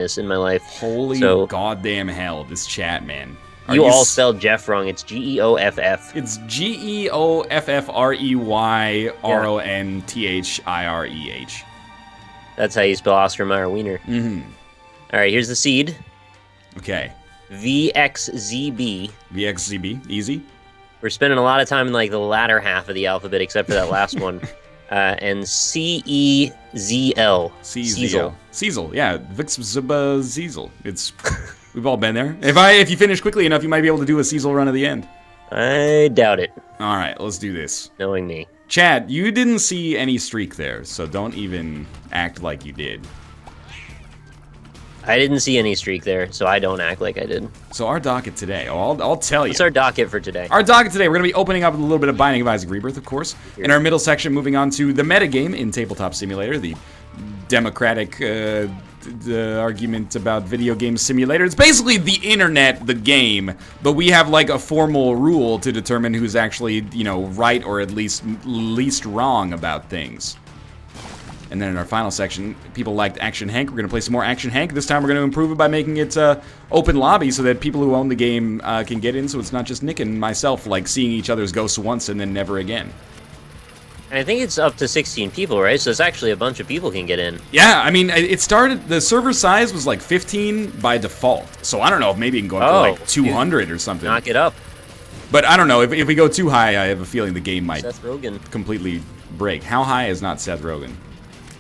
in my life. Holy goddamn hell, this chat, man. You all spelled Jeff wrong. It's Geoff. It's Geoffreyronthireh. That's how you spell Oscar Mayer Wiener. Mm-hmm. All right, here's the seed. Okay. VXZB. VXZB, easy. We're spending a lot of time in like the latter half of the alphabet, except for that last one. And CEZL. Cecil. Cecil, yeah. Cecil. It's we've all been there. If you finish quickly enough, you might be able to do a Cecil run at the end. I doubt it. All right, let's do this. Knowing me. Chad, you didn't see any streak there, so don't even act like you did. I didn't see any streak there, so I don't act like I did. So our docket today, I'll tell you. What's our docket for today? Our docket today, we're going to be opening up with a little bit of Binding of Isaac Rebirth, of course. In our middle section, moving on to the metagame in Tabletop Simulator, the democratic the argument about video game simulator. It's basically the internet, the game, but we have like a formal rule to determine who's actually, you know, right or at least wrong about things. And then in our final section, people liked Action Henk. We're going to play some more Action Henk. This time we're going to improve it by making it open lobby so that people who own the game can get in, so it's not just Nick and myself like seeing each other's ghosts once and then never again. And I think it's up to 16 people, right? So it's actually a bunch of people can get in. Yeah, I mean, it started, the server size was like 15 by default. So I don't know if maybe it can go up to like 200 or something. Knock it up. But I don't know, if we go too high, I have a feeling the game might Seth Rogen. Completely break. How high is not Seth Rogen?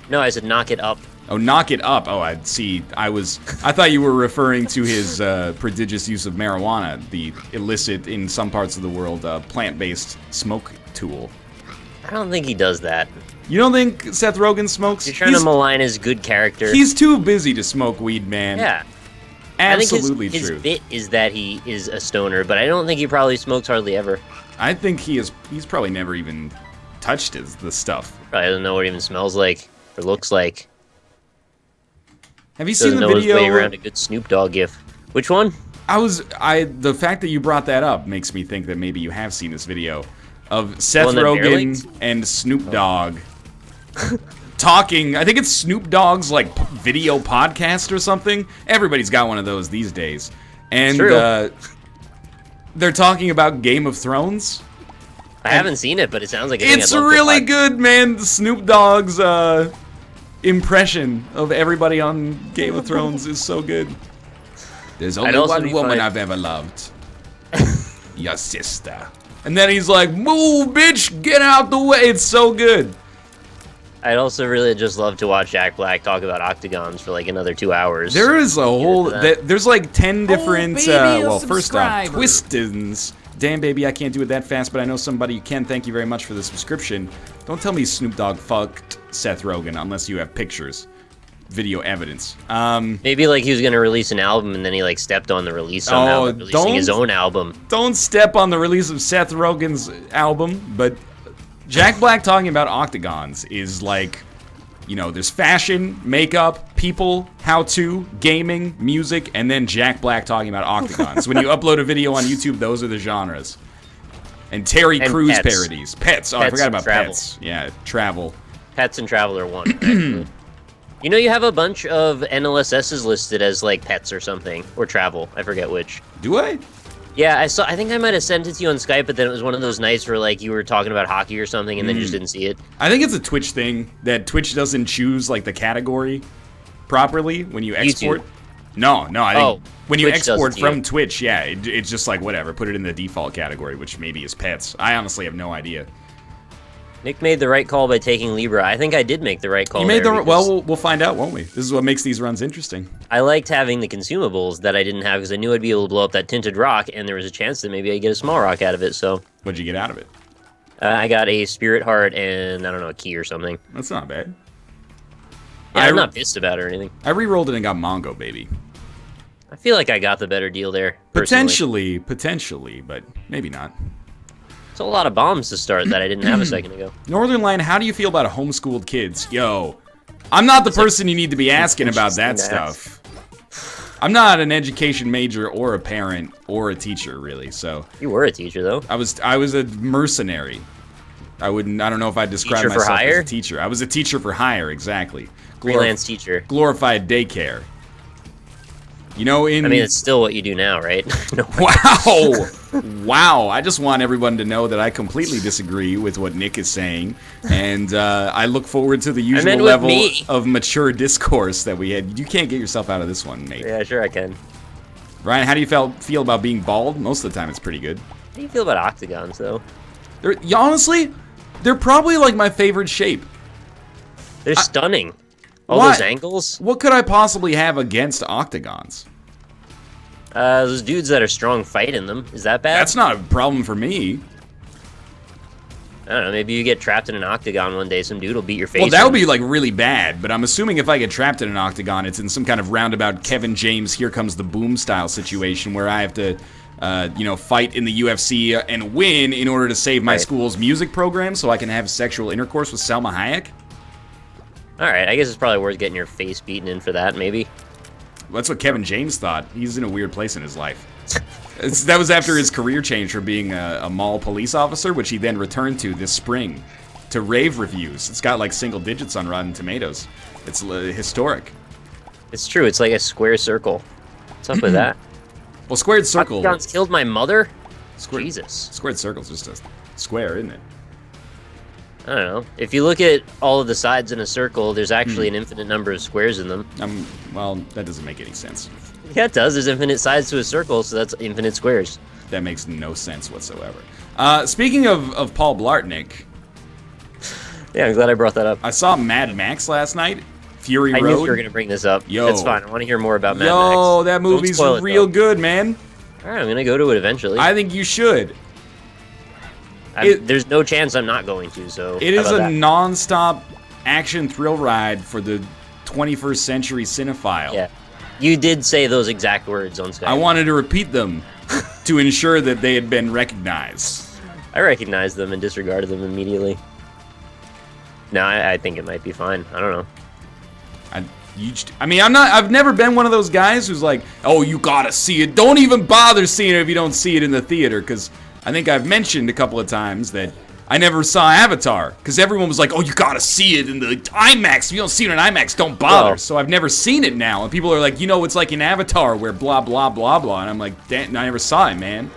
No, I said knock it up. Oh, knock it up. Oh, I see. I thought you were referring to his prodigious use of marijuana, the illicit, in some parts of the world, plant-based smoke tool. I don't think he does that. You don't think Seth Rogen smokes? You're trying to malign his good character. He's too busy to smoke weed, man. Yeah. Absolutely I think true. His bit is that he is a stoner, but I don't think he probably smokes hardly ever. I think he's probably never even touched the stuff. Probably doesn't know what it even smells like or looks like. Have you seen the video? video? His way around a good Snoop Dogg gif. Which one? The fact that you brought that up makes me think that maybe you have seen this video of Seth Rogen and Snoop Dogg talking. I think it's Snoop Dogg's like video podcast or something. Everybody's got one of those these days. And they're talking about Game of Thrones. I haven't seen it, but it sounds like it's really good, man. Snoop Dogg's impression of everybody on Game of Thrones is so good. There's only one woman I've ever loved. Your sister. And then he's like, move, bitch, get out the way. It's so good. I'd also really just love to watch Jack Black talk about octagons for like another 2 hours. There is a whole, there's like 10 different, well, first off, twistins. Damn, baby, I can't do it that fast, but I know somebody who can. Thank you very much for the subscription. Don't tell me Snoop Dogg fucked Seth Rogen unless you have pictures. Video evidence. Maybe like he was gonna release an album and then he like stepped on the release somehow, releasing his own album. Don't step on the release of Seth Rogen's album, but Jack Black talking about octagons is like, you know, there's fashion, makeup, people, how-to, gaming, music, and then Jack Black talking about octagons. When you upload a video on YouTube, those are the genres. And Terry Crews parodies. Pets. Oh, I forgot about pets. Yeah, travel. Pets and travel are one, actually. You know, you have a bunch of NLSSs listed as, like, pets or something. Or travel. I forget which. Do I? Yeah, I think I might have sent it to you on Skype, but then it was one of those nights where, like, you were talking about hockey or something, and then you just didn't see it. I think it's a Twitch thing, that Twitch doesn't choose, like, the category properly when you export. YouTube. No, I think when you export from Twitch, yeah, it's just like, whatever, put it in the default category, which maybe is pets. I honestly have no idea. Nick made the right call by taking Libra. I think I did make the right call. You made well, we'll find out, won't we? This is what makes these runs interesting. I liked having the consumables that I didn't have because I knew I'd be able to blow up that tinted rock, and there was a chance that maybe I'd get a small rock out of it, so... What'd you get out of it? I got a spirit heart and, I don't know, a key or something. That's not bad. Yeah, I'm not pissed about it or anything. I re-rolled it and got Mongo, baby. I feel like I got the better deal there, personally. Potentially, but maybe not. It's a lot of bombs to start that I didn't have a second ago. Northernlion, how do you feel about homeschooled kids? Yo, I'm not the person you need to be asking about that stuff. I'm not an education major or a parent or a teacher, really. So you were a teacher, though. I was a mercenary. I don't know if I'd describe myself as a teacher. I was a teacher for hire, exactly. Freelance teacher. Glorified daycare. You know, I mean, it's still what you do now, right? No. Wow! Wow! I just want everyone to know that I completely disagree with what Nick is saying, and I look forward to the usual level of mature discourse that we had. You can't get yourself out of this one, mate. Yeah, sure I can. Ryan, how do you feel about being bald? Most of the time, it's pretty good. How do you feel about octagons, though? Honestly, they're probably like my favorite shape. They're stunning. All those angles. What could I possibly have against octagons? Those dudes that are strong fight in them. Is that bad? That's not a problem for me. I don't know. Maybe you get trapped in an octagon one day. Some dude will beat your face. Well, that would be like really bad. But I'm assuming if I get trapped in an octagon, it's in some kind of roundabout Kevin James, Here Comes the Boom style situation where I have to, fight in the UFC and win in order to save my school's music program so I can have sexual intercourse with Salma Hayek. All right. I guess it's probably worth getting your face beaten in for that, maybe. That's what Kevin James thought. He's in a weird place in his life. That was after his career change from being a mall police officer, which he then returned to this spring to rave reviews. It's got like single digits on Rotten Tomatoes. It's historic. It's true. It's like a square circle. What's up with that? Well, squared circle. Octagon's killed my mother? Jesus. Squared circle's just a square, isn't it? I don't know. If you look at all of the sides in a circle, there's actually an infinite number of squares in them. Well, that doesn't make any sense. Yeah, it does. There's infinite sides to a circle, so that's infinite squares. That makes no sense whatsoever. Speaking of Paul Blart, Nick. Yeah, I'm glad I brought that up. I saw Mad Max last night. Fury Road. I knew you were going to bring this up. Yo. That's fine. I want to hear more about Mad Max. Yo, that movie's real good, man. All right, I'm going to go to it eventually. I think you should. There's no chance I'm not going to, so it is a non-stop action thrill ride for the 21st century cinephile. Yeah. You did say those exact words on Skype. I wanted to repeat them to ensure that they had been recognized. I recognized them and disregarded them immediately. No, I think it might be fine. I don't know. I've never been one of those guys who's like, oh, you gotta see it. Don't even bother seeing it if you don't see it in the theater, because I think I've mentioned a couple of times that I never saw Avatar, because everyone was like, oh, you gotta see it in the IMAX. If you don't see it in IMAX, don't bother. So I've never seen it now, and people are like, it's like in Avatar where blah, blah, blah, blah, and I'm like, damn, I never saw it, man.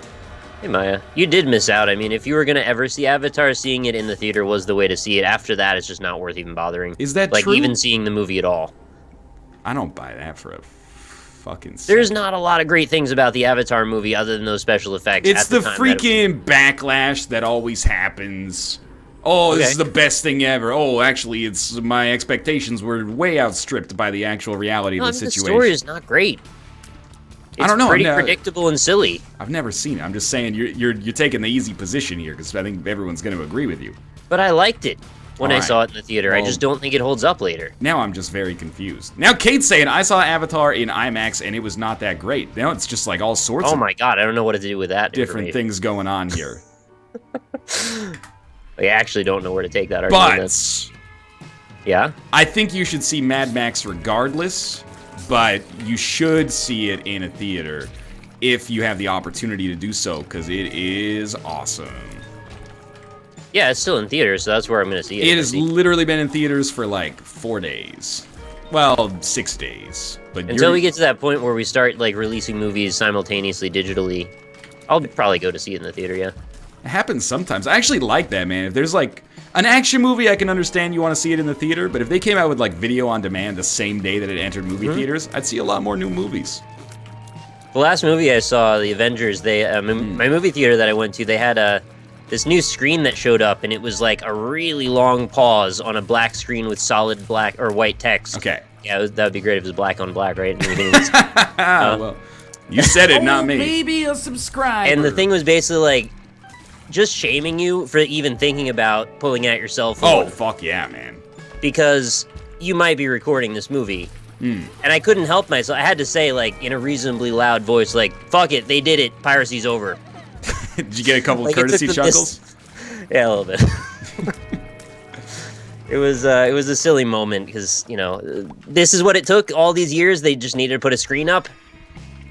Hey, Maya, you did miss out. I mean, if you were going to ever see Avatar, seeing it in the theater was the way to see it. After that, it's just not worth even bothering. Is that true? Like, even seeing the movie at all. I don't buy that for a fucking second. There's not a lot of great things about the Avatar movie other than those special effects. It's the freaking backlash that always happens. Oh, this is the best thing ever. Oh, actually, my expectations were way outstripped by the actual reality of the situation. The story is not great. I don't know. It's pretty predictable and silly. I've never seen it. I'm just saying you're taking the easy position here because I think everyone's going to agree with you. But I liked it when I saw it in the theater. Well, I just don't think it holds up later. Now I'm just very confused. Now Kate's saying I saw Avatar in IMAX and it was not that great. Now it's just like all sorts of my God, I don't know what to do with that different things going on here. I actually don't know where to take that argument. Yeah? I think you should see Mad Max regardless. But you should see it in a theater if you have the opportunity to do so, because it is awesome. Yeah, it's still in theaters, so that's where I'm going to see it. It has literally been in theaters for like 4 days. Well, 6 days. But until we get to that point where we start like releasing movies simultaneously digitally, I'll probably go to see it in the theater, yeah. It happens sometimes. I actually like that, man. If there's like an action movie, I can understand you want to see it in the theater, but if they came out with like video on demand the same day that it entered movie theaters, I'd see a lot more new movies. The last movie I saw, The Avengers, my movie theater that I went to, they had this new screen that showed up, and it was like a really long pause on a black screen with solid black or white text. Okay. Yeah, that would be great if it was black on black, right? Well, you said it, not me. Maybe a subscriber. And the thing was basically like, just shaming you for even thinking about pulling out your cell phone. Oh, fuck yeah, man. Because you might be recording this movie. And I couldn't help myself. I had to say, like, in a reasonably loud voice, like, fuck it, they did it. Piracy's over. Did you get a couple of courtesy chuckles? Yeah, a little bit. It was a silly moment because, this is what it took all these years. They just needed to put a screen up.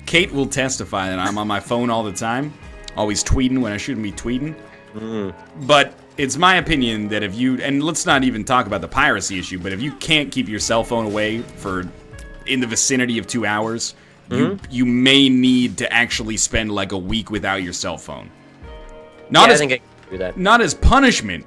Kate will testify that I'm on my phone all the time. Always tweeting when I shouldn't be tweeting. But it's my opinion that if you, and let's not even talk about the piracy issue, but if you can't keep your cell phone away for in the vicinity of 2 hours you may need to actually spend like a week without your cell phone. I think I can do that. Not as punishment,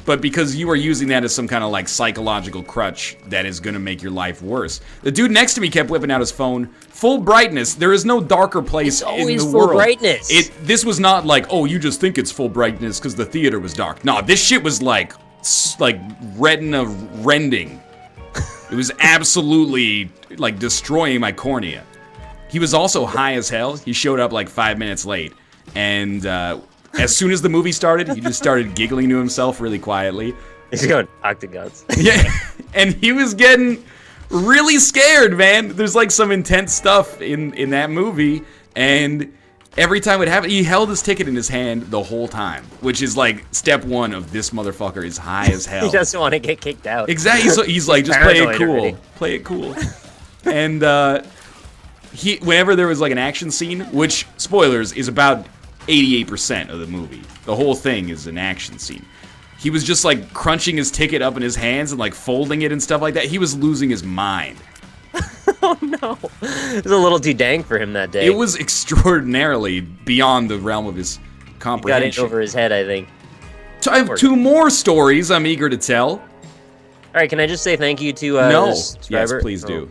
but because you are using that as some kind of like psychological crutch that is going to make your life worse. The dude next to me kept whipping out his phone, full brightness. There is no darker place in the world. It's always full brightness. This was not like, oh, you just think it's full brightness because the theater was dark. No, this shit was like retina rending. It was absolutely like destroying my cornea. He was also high as hell. He showed up like 5 minutes late, and as soon as the movie started, he just started giggling to himself really quietly. He's going, octagons. Yeah, and he was getting really scared, man. There's like some intense stuff in that movie, and every time it happened, he held his ticket in his hand the whole time, which is like step one of this motherfucker is high as hell. He doesn't want to get kicked out. Exactly. So he's like, just play it cool. Play it cool. And whenever there was like an action scene, which, spoilers, is about 88% of the movie. The whole thing is an action scene. He was just like crunching his ticket up in his hands and like folding it and stuff like that. He was losing his mind. Oh no. It was a little too dang for him that day. It was extraordinarily beyond the realm of his comprehension. He got it over his head, I think. So I have 2 more stories I'm eager to tell. All right, can I just say thank you to No. this subscriber? Yes, please do.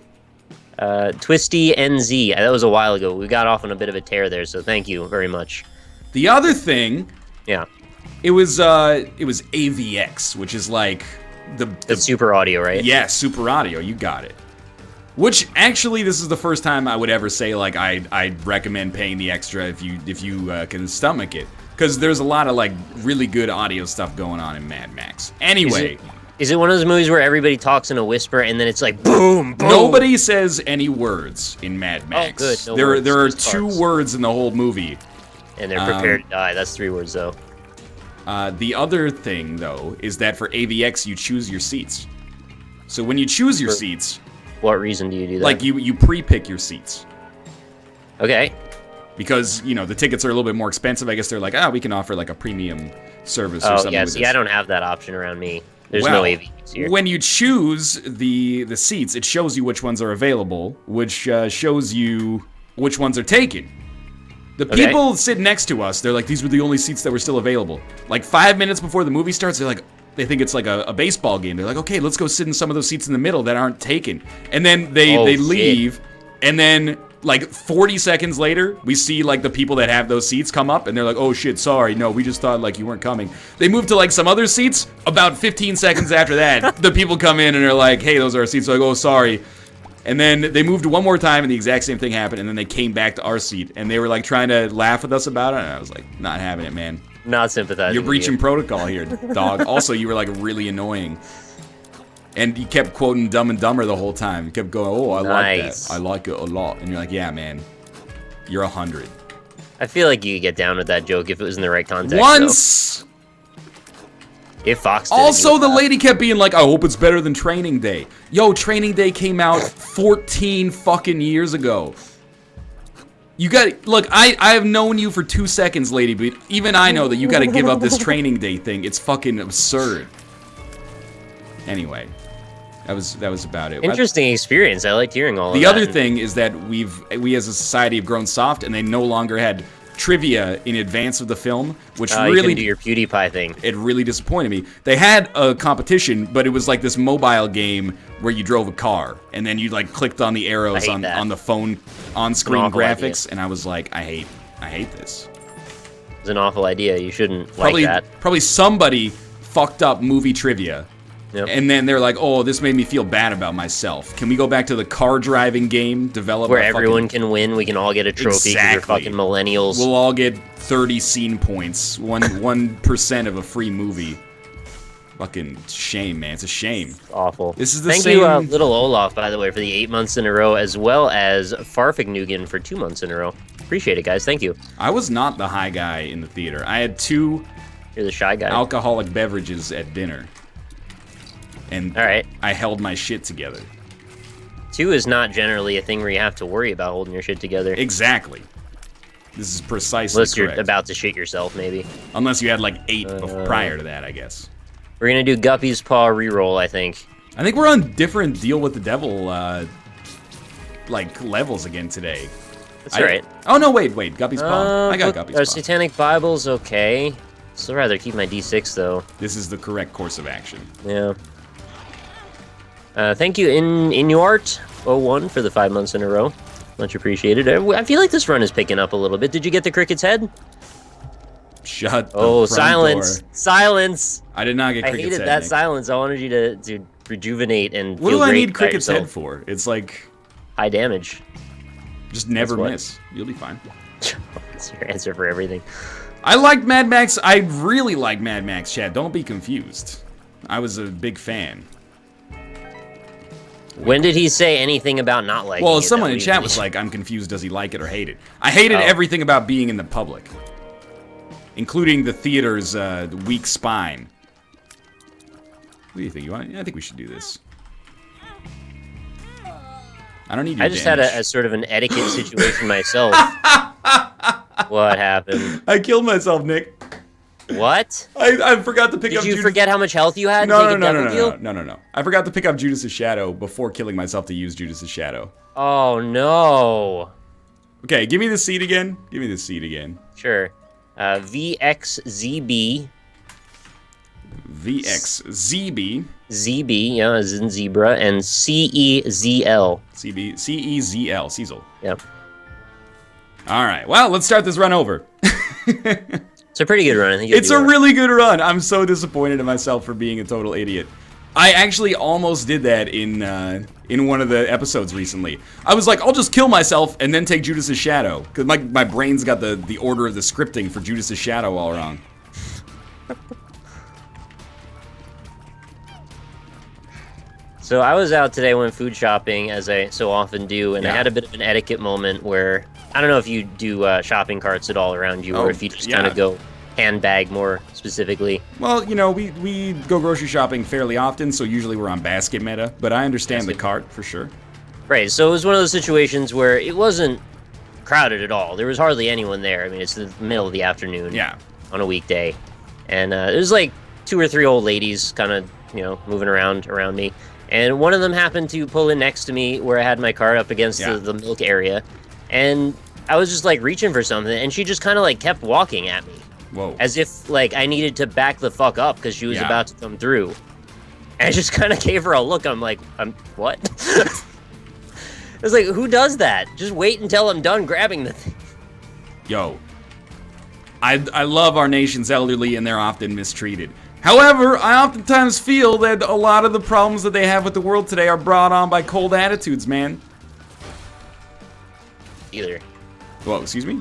Twisty NZ. That was a while ago. We got off on a bit of a tear there, so thank you very much. The other thing, yeah, it was AVX, which is like the super audio, right? Yeah, super audio. You got it. Which actually, this is the first time I would ever say like I'd recommend paying the extra if you can stomach it, because there's a lot of like really good audio stuff going on in Mad Max. Anyway. Is it one of those movies where everybody talks in a whisper and then it's like boom, boom? Nobody says any words in Mad Max. Oh, good. There are 2 words in the whole movie. And they're prepared to die. That's 3 words, though. The other thing, though, is that for AVX, you choose your seats. So when you choose your seats... What reason do you do that? Like, you pre-pick your seats. Okay. Because, you know, the tickets are a little bit more expensive. I guess they're like, we can offer, like, a premium service or something. Oh, yeah, with see, this. I don't have that option around me. There's no AVX here. When you choose the seats, it shows you which ones are available, which shows you which ones are taken. The people sitting next to us, they're like, these were the only seats that were still available. Like 5 minutes before the movie starts, they're like, they think it's like a baseball game. They're like, okay, let's go sit in some of those seats in the middle that aren't taken. And then they leave, and then like 40 seconds later, we see like the people that have those seats come up, and they're like, oh shit, sorry, no, we just thought like you weren't coming. They move to like some other seats. About 15 seconds after that, the people come in and are like, hey, those are our seats. So I go, oh, sorry. And then they moved one more time, and the exact same thing happened, and then they came back to our seat, and they were like trying to laugh with us about it, and I was like, not having it, man. Not sympathizing. You're breaching protocol here, dog. Also, you were like really annoying. And you kept quoting Dumb and Dumber the whole time. You kept going, oh, I like that. I like it a lot. And you're like, yeah, man. You're 100. I feel like you could get down with that joke if it was in the right context. Once! Though. If Fox did Also, the lady kept being like, I hope it's better than Training Day. Yo, Training Day came out 14 fucking years ago. You got look, I have known you for 2 seconds, lady, but even I know that you gotta give up this Training Day thing. It's fucking absurd. Anyway, that was about it. Interesting experience. I liked hearing all of that. The other thing is that we as a society have grown soft, and they no longer had trivia in advance of the film, which you really can do your PewDiePie thing. It really disappointed me. They had a competition, but it was like this mobile game where you drove a car, and then you like clicked on the arrows on the phone on-screen graphics, idea. And I was like, I hate this. It's an awful idea. You shouldn't like that. Probably somebody fucked up movie trivia. Yep. And then they're like, oh, this made me feel bad about myself. Can we go back to the car driving game developed where everyone can win? We can all get a trophy because we're fucking millennials. We'll all get 30 scene points, 1% of a free movie. Fucking shame, man. It's a shame. It's awful. This is the Thank same... you, Little Olaf, by the way, for the 8 months in a row, as well as Farfignugan for 2 months in a row. Appreciate it, guys. Thank you. I was not the high guy in the theater. I had 2 You're the shy guy. Alcoholic beverages at dinner. And all right. I held my shit together. 2 is not generally a thing where you have to worry about holding your shit together. Exactly. This is precisely Unless correct. You're about to shit yourself, maybe. Unless you had like 8 prior to that, I guess. We're going to do Guppy's Paw reroll, I think. I think we're on different Deal with the Devil like levels again today. That's right. Oh no, wait, Guppy's Paw. I got Guppy's Paw. Satanic Bible's okay. Still rather keep my D6 though. This is the correct course of action. Yeah. Thank you, Inuart01 for the 5 months in a row. Much appreciated. I feel like this run is picking up a little bit. Did you get the cricket's head? Shut the Oh, front silence! door. Silence! I did not get I cricket's hated head. that Nick. silence. I wanted you to rejuvenate and What feel do I great need about cricket's head yourself. for? It's like High damage. just never what? miss. You'll be fine. That's your answer for everything. I liked Mad Max. I really like Mad Max, Chad. Don't be confused. I was a big fan. When did he say anything about not liking Well, it? someone that in we- chat was like, I'm confused, does he like it or hate it? I hated everything about being in the public. Including the theater's weak spine. What do you think? I think we should do this. I don't need your I just had damage. a sort of an etiquette situation myself. What happened? I killed myself, Nick. What? I forgot to pick up Did you Judas. forget how much health you had? No, Take a devil deal? no. I forgot to pick up Judas' Shadow before killing myself to use Judas' Shadow. Oh, no. Okay, give me the seed again. Give me the seed again. Sure. VXZB. VXZB. ZB, yeah, as in zebra, and CEZL. CB. CEZL. Cecil. Yep. Alright, well, let's start this run over. It's a pretty good run. I think It's a really good run. I'm so disappointed in myself for being a total idiot. I actually almost did that in one of the episodes recently. I was like, I'll just kill myself and then take Judas' Shadow. Because my brain's got the order of the scripting for Judas' Shadow all wrong. So I was out today, went food shopping, as I so often do, and I Yeah. had a bit of an etiquette moment where, I don't know if you do shopping carts at all around you, Oh, or if you just yeah. kind of go handbag more specifically. Well, you know, we go grocery shopping fairly often, so usually we're on basket meta, but I understand the cart for sure. Right, so it was one of those situations where it wasn't crowded at all. There was hardly anyone there. I mean, it's the middle of the afternoon Yeah. on a weekday. And there's like 2 or 3 old ladies kind of, moving around me. And one of them happened to pull in next to me where I had my cart up against Yeah. the milk area. And I was just like reaching for something, and she just kind of like kept walking at me. Whoa. As if like I needed to back the fuck up because she was Yeah. about to come through. And I just kind of gave her a look. I'm like, what? I was like, who does that? Just wait until I'm done grabbing the thing. Yo. I love our nation's elderly, and they're often mistreated. However, I oftentimes feel that a lot of the problems that they have with the world today are brought on by cold attitudes, man. Either. Whoa, excuse me?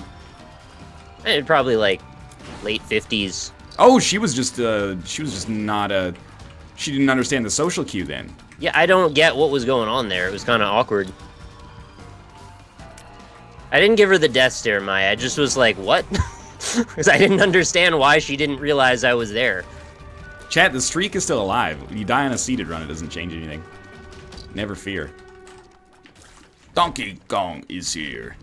And probably like late 50s. Oh, she was just not she didn't understand the social cue then. Yeah, I don't get what was going on there. It was kind of awkward. I didn't give her the death stare, Maya. I just was like, what? Because I didn't understand why she didn't realize I was there. Chat, the streak is still alive. When you die on a seated run, it doesn't change anything. Never fear. Donkey Kong is here.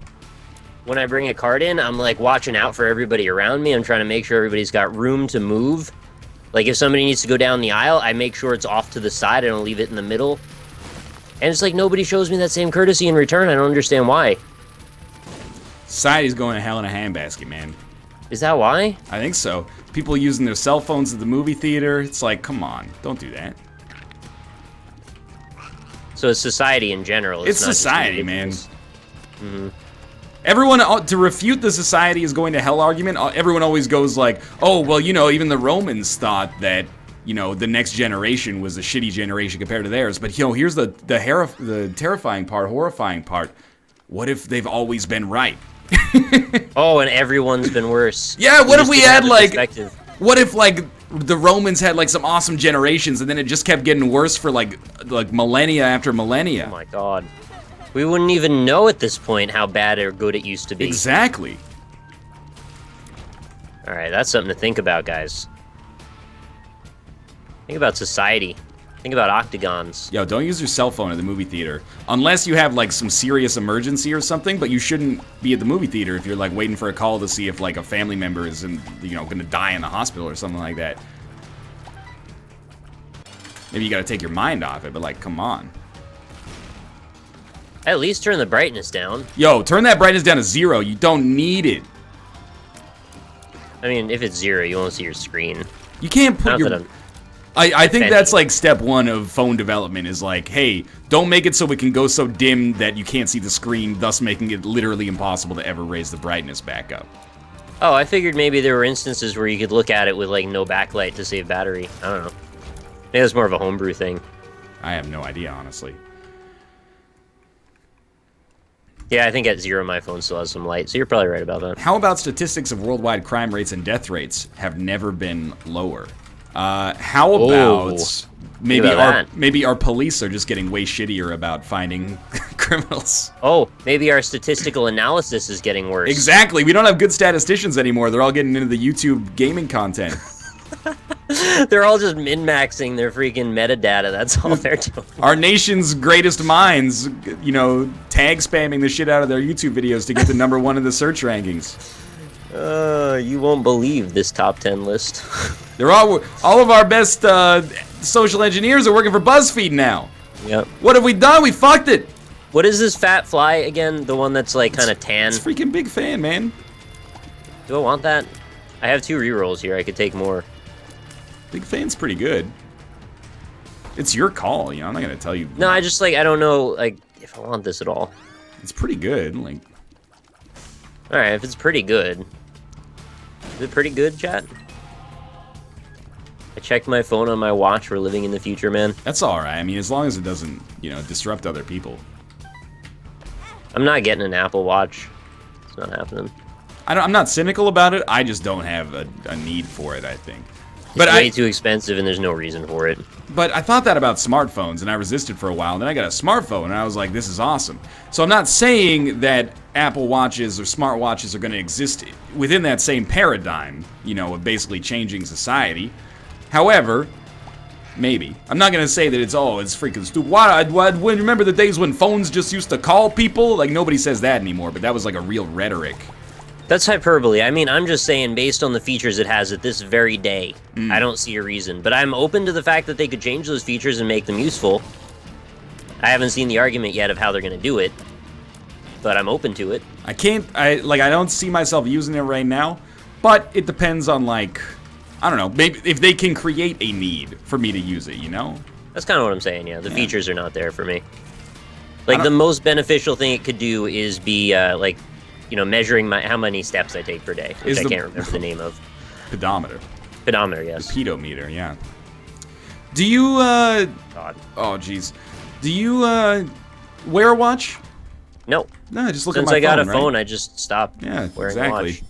When I bring a cart in, I'm like watching out for everybody around me. I'm trying to make sure everybody's got room to move. Like if somebody needs to go down the aisle, I make sure it's off to the side. I don't leave it in the middle. And it's like nobody shows me that same courtesy in return. I don't understand why. Society's going to hell in a handbasket, man. Is that why? I think so. People using their cell phones at the movie theater. It's like, come on, don't do that. So it's society in general. It's not just society, man. individuals. Mm-hmm. Everyone, to refute the society is going to hell argument, everyone always goes like, oh, well, you know, even the Romans thought that, you know, the next generation was a shitty generation compared to theirs. But, you know, here's the terrifying part, horrifying part. What if they've always been right? Oh, and everyone's been worse. Yeah, what if we had, like, perspective. what if, like, the Romans had, like, some awesome generations, and then it just kept getting worse for, like millennia after millennia? Oh my god. We wouldn't even know at this point how bad or good it used to be. Exactly. Alright, that's something to think about, guys. Think about society. Think about octagons. Yo, don't use your cell phone at the movie theater. Unless you have, like, some serious emergency or something, but you shouldn't be at the movie theater if you're, like, waiting for a call to see if, like, a family member is, gonna die in the hospital or something like that. Maybe you gotta take your mind off it, but, like, come on. At least turn the brightness down. Yo, turn that brightness down to 0. You don't need it. I mean, if it's 0, you won't see your screen. You can't put your... I think that's like step 1 of phone development is like, hey, don't make it so it can go so dim that you can't see the screen, thus making it literally impossible to ever raise the brightness back up. Oh, I figured maybe there were instances where you could look at it with like no backlight to save battery. I don't know. Maybe that's more of a homebrew thing. I have no idea, honestly. Yeah, I think at 0 my phone still has some light, so you're probably right about that. How about statistics of worldwide crime rates and death rates have never been lower? How about maybe our police are just getting way shittier about finding criminals? Oh, maybe our statistical analysis is getting worse. Exactly. We don't have good statisticians anymore. They're all getting into the YouTube gaming content. They're all just min-maxing their freaking metadata. That's all they're doing. Our nation's greatest minds, you know, tag spamming the shit out of their YouTube videos to get to #1 in the search rankings. You won't believe this top 10 list. They're all of our best social engineers are working for BuzzFeed now. Yep. What have we done? We fucked it. What is this fat fly again? The one that's like kind of tan? It's freaking Big Fan, man. Do I want that? I have 2 rerolls here. I could take more. Big Fan's pretty good. It's your call, you know. I'm not gonna tell you. No, I just like I don't know like if I want this at all. It's pretty good. Like, all right, if it's pretty good. Is it pretty good, chat? I checked my phone on my watch. We're living in the future, man. That's all right. I mean, as long as it doesn't, you know, disrupt other people. I'm not getting an Apple Watch. It's not happening. I'm not cynical about it. I just don't have a need for it, I think. It's way too expensive, and there's no reason for it. But I thought that about smartphones, and I resisted for a while. And then I got a smartphone, and I was like, this is awesome. So I'm not saying that Apple Watches or smartwatches are going to exist within that same paradigm, you know, of basically changing society. However, maybe. I'm not going to say that it's freaking stupid. Remember the days when phones just used to call people? Like, nobody says that anymore, but that was like a real rhetoric. That's hyperbole. I mean, I'm just saying, based on the features it has at this very day, I don't see a reason. But I'm open to the fact that they could change those features and make them useful. I haven't seen the argument yet of how they're going to do it, but I'm open to it. I don't see myself using it right now, but it depends on, like, I don't know, maybe if they can create a need for me to use it, you know? That's kind of what I'm saying, yeah. The features are not there for me. Like, the most beneficial thing it could do is be, like, you know, measuring how many steps I take per day, which I can't remember the name of. Pedometer. Pedometer, yes. The pedometer, yeah. Do you, God. Oh, jeez. Do you, wear a watch? No. No, just look at my phone, Since I got a right? phone, I just stopped wearing a watch.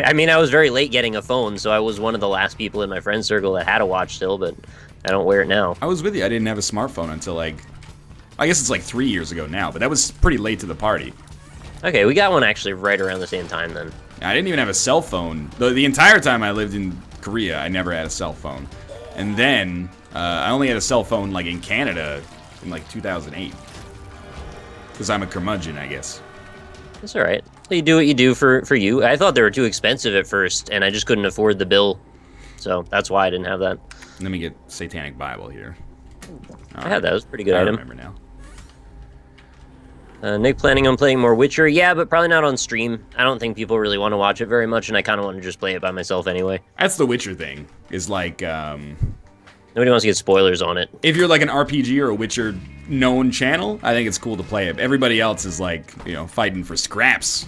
I mean, I was very late getting a phone, so I was one of the last people in my friend circle that had a watch still, but I don't wear it now. I was with you. I didn't have a smartphone until, like, I guess it's like 3 years ago now, but that was pretty late to the party. Okay, we got one actually right around the same time then. I didn't even have a cell phone. The entire time I lived in Korea, I never had a cell phone. And then, I only had a cell phone, like, in Canada in, like, 2008. Because I'm a curmudgeon, I guess. That's alright. You do what you do for you. I thought they were too expensive at first, and I just couldn't afford the bill. So, that's why I didn't have that. Let me get Satanic Bible here. I had that. It was a pretty good item. I remember now. Nick planning on playing more Witcher? Yeah, but probably not on stream. I don't think people really want to watch it very much, and I kind of want to just play it by myself anyway. That's the Witcher thing, is like, Nobody wants to get spoilers on it. If you're like an RPG or a Witcher known channel, I think it's cool to play it. Everybody else is like, you know, fighting for scraps.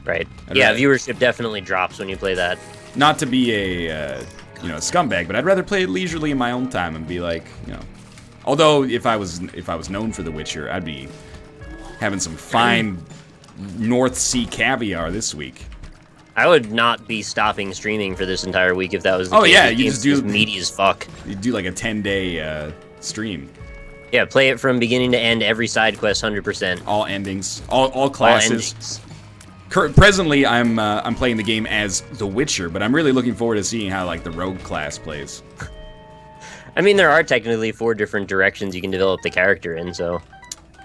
Right. Yeah, viewership definitely drops when you play that. Not to be a, you know, a scumbag, but I'd rather play it leisurely in my own time and be like, you know. Although, if I was known for The Witcher, I'd be having some fine North Sea caviar this week. I would not be stopping streaming for this entire week if that was the case. Oh yeah, you just do meaty as fuck. You do like a 10-day stream. Yeah, play it from beginning to end, every side quest, 100%. All endings, all classes. All endings. Presently, I'm playing the game as The Witcher, but I'm really looking forward to seeing how like the rogue class plays. I mean, there are technically 4 different directions you can develop the character in, so.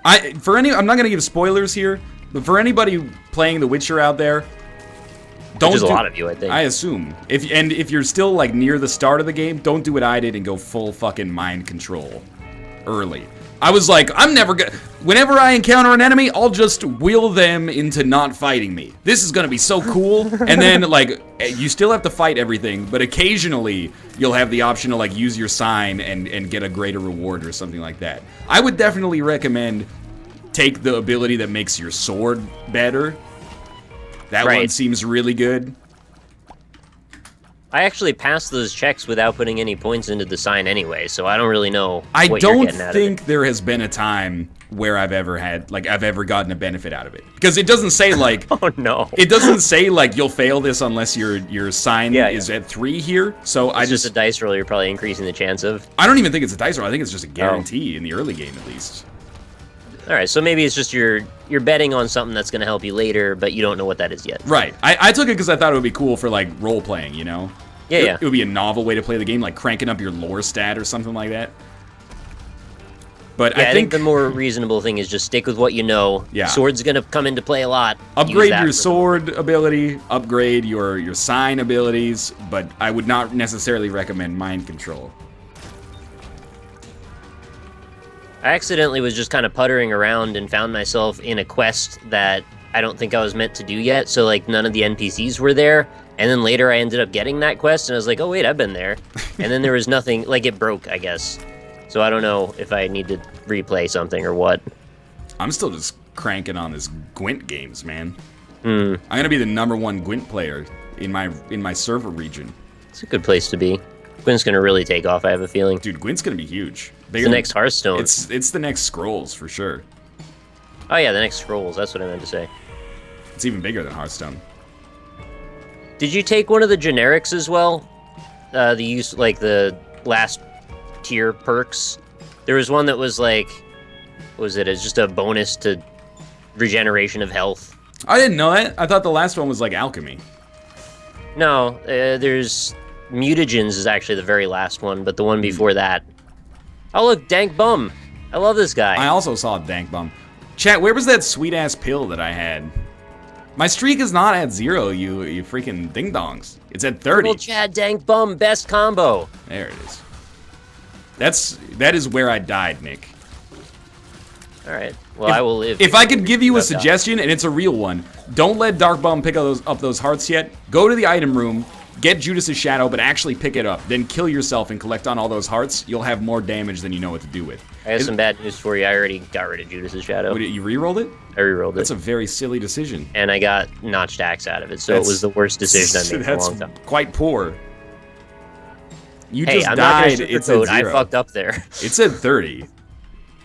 I'm not gonna give spoilers here, but for anybody playing The Witcher out there, Which is a lot of you, I think. I assume. If you're still like near the start of the game, don't do what I did and go full fucking mind control early. I was like, I'm never gonna... Whenever I encounter an enemy, I'll just will them into not fighting me. This is gonna be so cool. And then, like, you still have to fight everything, but occasionally you'll have the option to, like, use your sign and get a greater reward or something like that. I would definitely recommend take the ability that makes your sword better. That one seems really good. I actually passed those checks without putting any points into the sign anyway, so I don't really know I what you're getting out of it. don't think there has been a time where I've ever had, like, I've ever gotten a benefit out of it. Because it doesn't say, like... Oh, no. It doesn't say, like, you'll fail this unless your sign is at 3 here. So it's just a dice roll you're probably increasing the chance of. I don't even think it's a dice roll. I think it's just a guarantee in the early game, at least. All right, so maybe it's just you're betting on something that's going to help you later, but you don't know what that is yet. Right. I took it because I thought it would be cool for, like, role-playing, you know? Yeah, It would be a novel way to play the game, like cranking up your lore stat or something like that. But I think the more reasonable thing is just stick with what you know. Yeah. Sword's going to come into play a lot. Upgrade your sword ability, upgrade your sign abilities, but I would not necessarily recommend mind control. I accidentally was just kind of puttering around and found myself in a quest that I don't think I was meant to do yet, so like none of the NPCs were there. And then later I ended up getting that quest, and I was like, oh wait, I've been there. And then there was nothing, like it broke, I guess. So I don't know if I need to replay something or what. I'm still just cranking on this Gwent games, man. I'm gonna be the #1 Gwent player in my server region. It's a good place to be. Gwent's gonna really take off, I have a feeling. Dude, Gwent's gonna be huge. It's the next Hearthstone. It's the next Scrolls, for sure. Oh yeah, the next Scrolls, that's what I meant to say. It's even bigger than Hearthstone. Did you take one of the generics as well? The last tier perks? There was one that was like, what was it? It's just a bonus to regeneration of health. I didn't know that. I thought the last one was like alchemy. No, there's mutagens is actually the very last one, but the one before that. Oh look, Dank Bum. I love this guy. I also saw Dank Bum. Chat, where was that sweet-ass pill that I had? My streak is not at 0, you freaking ding-dongs. It's at 30. Little Chad Dank Bum, best combo. There it is. That is where I died, Nick. All right. Well, I will live. If I could give you a suggestion, and it's a real one, don't let Dark Bum pick up those hearts yet. Go to the item room, get Judas's Shadow, but actually pick it up. Then kill yourself and collect on all those hearts. You'll have more damage than you know what to do with. I have some bad news for you. I already got rid of Judas's Shadow. You re-rolled it? I re-rolled it. That's a very silly decision. And I got Notched Axe out of it, so it was the worst decision I made in a long time. That's quite poor. You hey, just I'm died. Not it's at 0. I fucked up there. It's at 30.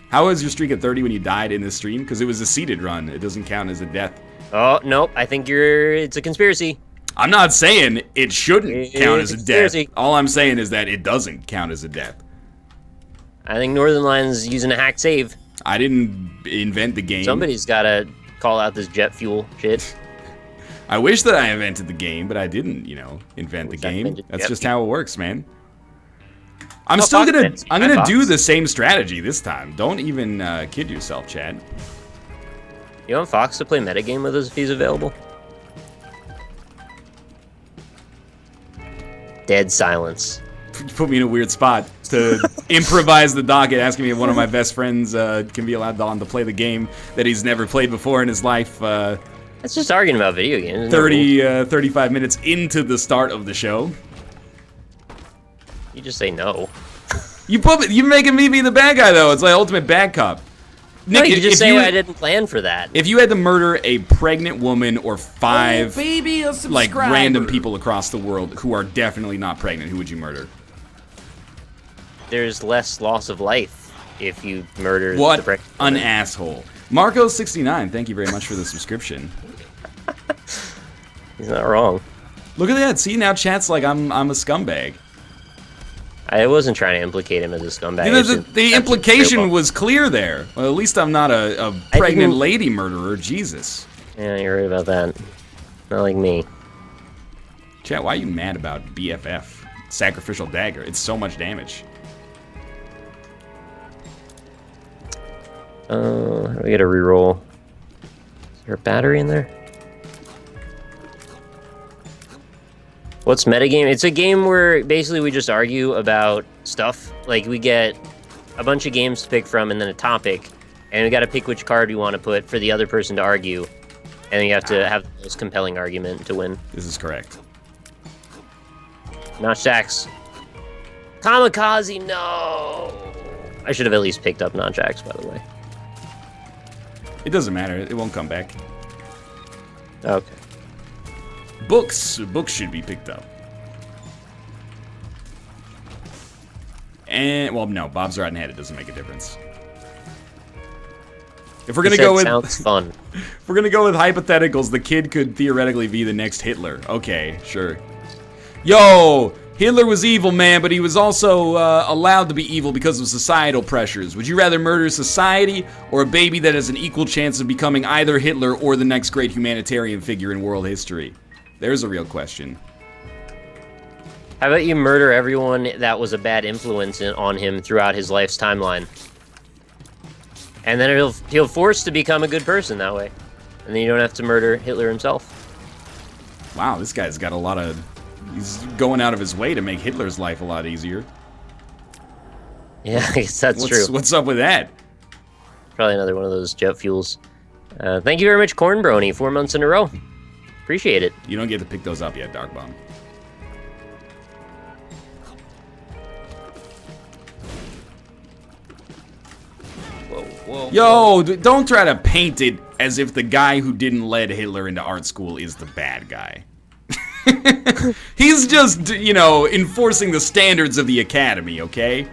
How was your streak at 30 when you died in this stream? Because it was a seeded run. It doesn't count as a death. Oh, nope. I think it's a conspiracy. I'm not saying it shouldn't count as a death. All I'm saying is that it doesn't count as a death. I think Northernlion's using a hack save. I didn't invent the game. Somebody's got to call out this jet fuel shit. I wish that I invented the game, but I didn't, invent the game. That's just how it works, man. I'm gonna do the same strategy this time. Don't even kid yourself, Chad. You want Fox to play metagame with us if he's available? Dead silence. Put me in a weird spot to improvise the docket, asking me if one of my best friends can be allowed on to play the game that he's never played before in his life. That's just arguing about video games. 35 minutes into the start of the show. You just say no. You're making me be the bad guy, though. It's like ultimate bad cop. Nick, you just say I didn't plan for that. If you had to murder a pregnant woman or 5 like random people across the world who are definitely not pregnant, who would you murder? There's less loss of life if you murder the pregnant woman. An asshole. Marco69, thank you very much for the subscription. He's not wrong. Look at that. See, now chat's like I'm a scumbag. I wasn't trying to implicate him as a scumbag. The implication was clear there. Well, at least I'm not a pregnant lady murderer. Jesus. Yeah, you're right about that. Not like me. Chat, why are you mad about BFF? Sacrificial Dagger. It's so much damage. How do we get a reroll? Is there a battery in there? What's metagame? It's a game where basically we just argue about stuff. Like we get a bunch of games to pick from and then a topic, and we got to pick which card we want to put for the other person to argue, and then you have to have the most compelling argument to win. This is correct. Notch Axe. Kamikaze, no! I should have at least picked up Notch Axe, by the way. It doesn't matter. It won't come back. Okay. Books. Books should be picked up. And, well, no. Bob's Rotten Head. It doesn't make a difference. If we're gonna go with... sounds fun. If we're gonna go with hypotheticals, the kid could theoretically be the next Hitler. Okay, sure. Yo! Hitler was evil, man, but he was also allowed to be evil because of societal pressures. Would you rather murder society or a baby that has an equal chance of becoming either Hitler or the next great humanitarian figure in world history? There's a real question. How about you murder everyone that was a bad influence on him throughout his life's timeline? And then he'll force to become a good person that way. And then you don't have to murder Hitler himself. Wow, this guy's got a lot of... He's going out of his way to make Hitler's life a lot easier. Yeah, I guess that's true. What's up with that? Probably another one of those jet fuels. Thank you very much, Corn Brony. 4 months in a row. Appreciate it. You don't get to pick those up yet, Dark Bomb. Whoa. Yo, don't try to paint it as if the guy who didn't let Hitler into art school is the bad guy. He's just, you know, enforcing the standards of the academy, okay?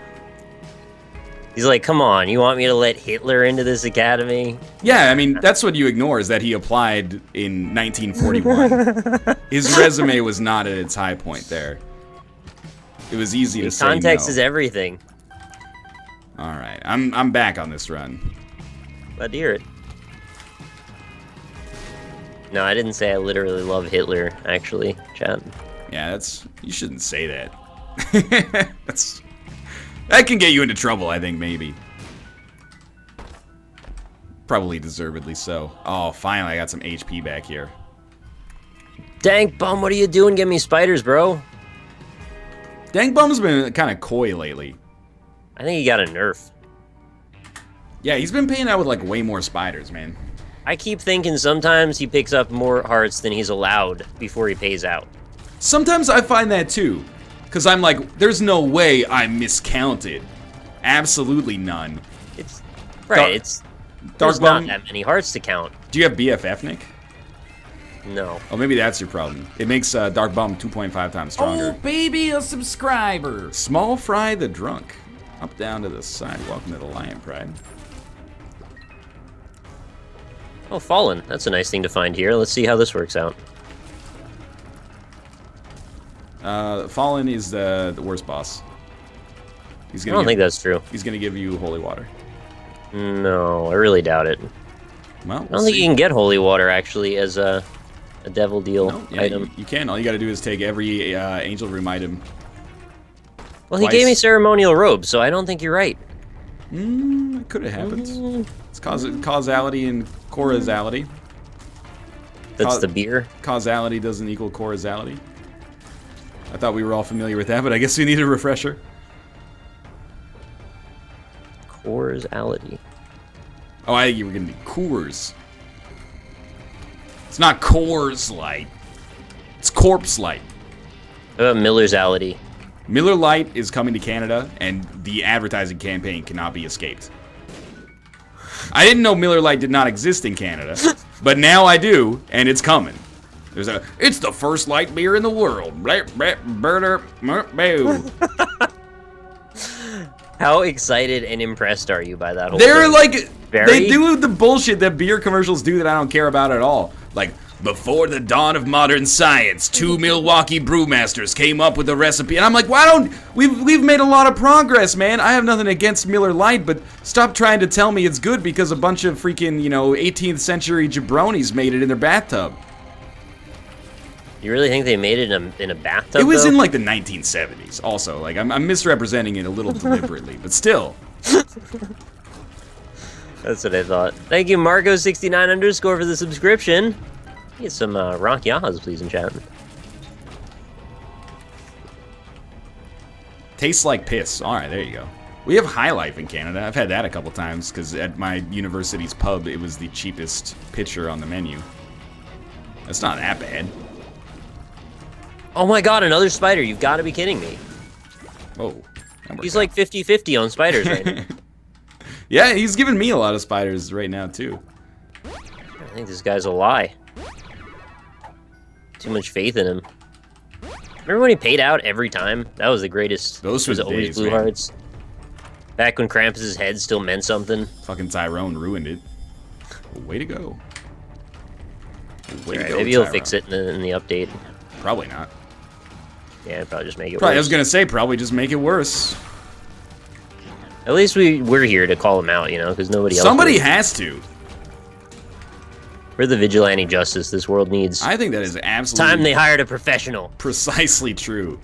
He's like, come on, you want me to let Hitler into this academy? Yeah, I mean, that's what you ignore, is that he applied in 1941. His resume was not at its high point there. It was easy to say no. Context is everything. Alright, I'm back on this run. Glad to hear it. No, I didn't say I literally love Hitler, actually, chat. Yeah, you shouldn't say that. That can get you into trouble, I think, maybe. Probably deservedly so. Oh, finally, I got some HP back here. Dank Bum, what are you doing? Give me spiders, bro. Dank Bum's been kind of coy lately. I think he got a nerf. Yeah, he's been paying out with, like, way more spiders, man. I keep thinking sometimes he picks up more hearts than he's allowed before he pays out. Sometimes I find that too. Because I'm like, there's no way I miscounted. Absolutely none. It's right, there's not that many hearts to count. Do you have BFF, Nick? No. Oh, maybe that's your problem. It makes Dark Bum 2.5 times stronger. Oh, baby, a subscriber. Small Fry the Drunk. Up, down to the side. Welcome to the Lion Pride. Oh, Fallen. That's a nice thing to find here. Let's see how this works out. Fallen is the worst boss. I don't think that's true. He's gonna give you holy water. No, I really doubt it. Well, I don't think you can get holy water, actually, as a devil deal item. You can. All you gotta do is take every angel room item. Well, he gave me ceremonial robes, so I don't think you're right. It could have happened. It's causality and causality. That's the beer? Causality doesn't equal causality. I thought we were all familiar with that, but I guess we need a refresher. Causality. Oh, you were gonna be Coors. It's not Coors Light. It's Corpse Light. How about Miller's Ality? Miller Lite is coming to Canada, and the advertising campaign cannot be escaped. I didn't know Miller Lite did not exist in Canada, but now I do, and it's coming. It's the first light beer in the world. How excited and impressed are you by that whole They're thing? like, Very? they do the bullshit that beer commercials do that I don't care about at all. Like, before the dawn of modern science, 2 Milwaukee brewmasters came up with a recipe. And I'm like, we've made a lot of progress, man. I have nothing against Miller Lite, but stop trying to tell me it's good because a bunch of freaking, 18th century jabronis made it in their bathtub. You really think they made it in a bathtub? It was though? in like the 1970s. Also, like I'm misrepresenting it a little deliberately, but still. That's what I thought. Thank you, Marco69_ for the subscription. Get some rock yahas, please, in chat. Tastes like piss. All right, there you go. We have High Life in Canada. I've had that a couple times because at my university's pub, it was the cheapest pitcher on the menu. That's not that bad. Oh my god, another spider. You've got to be kidding me. Whoa. He's like 50-50 on spiders right now. Yeah, he's giving me a lot of spiders right now, too. I think this guy's a lie. Too much faith in him. Remember when he paid out every time? That was the greatest. Those were the always days, blue man. hearts. Back when Krampus's head still meant something. Fucking Tyrone ruined it. Way to go. Way to Right, go, maybe he'll Tyrone. fix it in the update. Probably not. Yeah, probably just make it Probably, I worse. was gonna say, probably just make it worse. At least we're here to call him out, you know, because nobody else. Somebody is. has to. We're the vigilante justice this world needs. I think that is absolutely Time they hired a professional. precisely true.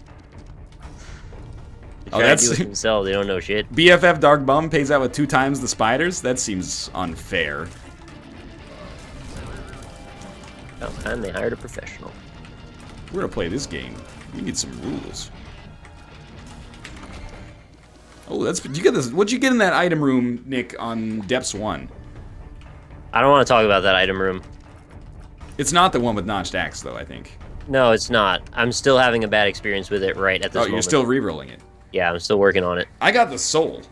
They Oh, try to do that's- it themselves. They don't know shit. BFF Dark Bum pays out with 2 times the spiders? That seems unfair. About time they hired a professional. We're gonna play this game. We need some rules. Oh, that's you get this. What'd you get in that item room, Nick, on Depths 1? I don't want to talk about that item room. It's not the one with notched axe, though. I think. No, it's not. I'm still having a bad experience with it right at this Oh, moment. you're still re-rolling it. Yeah, I'm still working on it. I got the soul.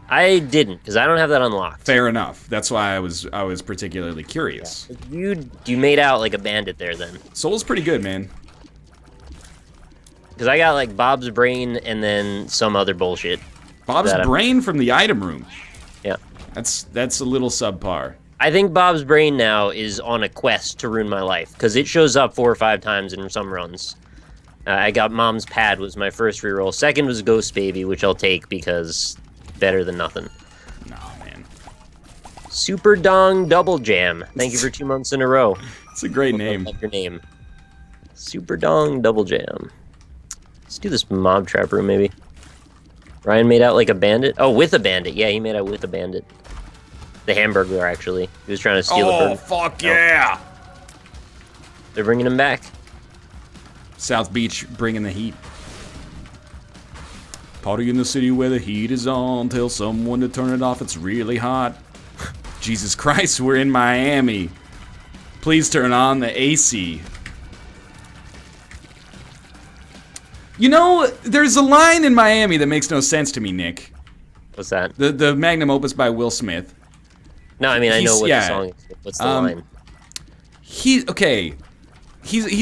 I didn't, because I don't have that unlocked. Fair enough. That's why I was particularly curious. You made out like a bandit there then. Soul's pretty good, man. Because I got like Bob's brain and then some other bullshit. Bob's That- brain from the item room. Yeah. That's a little subpar. I think Bob's brain now is on a quest to ruin my life, because it shows up 4 or 5 times in some runs. I got Mom's Pad was my first reroll. Second was Ghost Baby, which I'll take because better than nothing. No, man. Super Dong Double Jam. Thank you for 2 months in a row. It's a great name. Like your name. Super Dong Double Jam. Let's do this mob trap room, maybe. Ryan made out like a bandit. Oh, with a bandit. Yeah, he made out with a bandit. The Hamburglar, actually. He was trying to steal the Oh, burger. fuck No. yeah! They're bringing him back. South Beach bringing the heat. Party in the city where the heat is on. Tell someone to turn it off, it's really hot. Jesus Christ, we're in Miami. Please turn on the AC. You know, there's a line in Miami that makes no sense to me, Nick. What's that? The magnum opus by Will Smith. No, I mean, I know what yeah. the song is. What's the line? He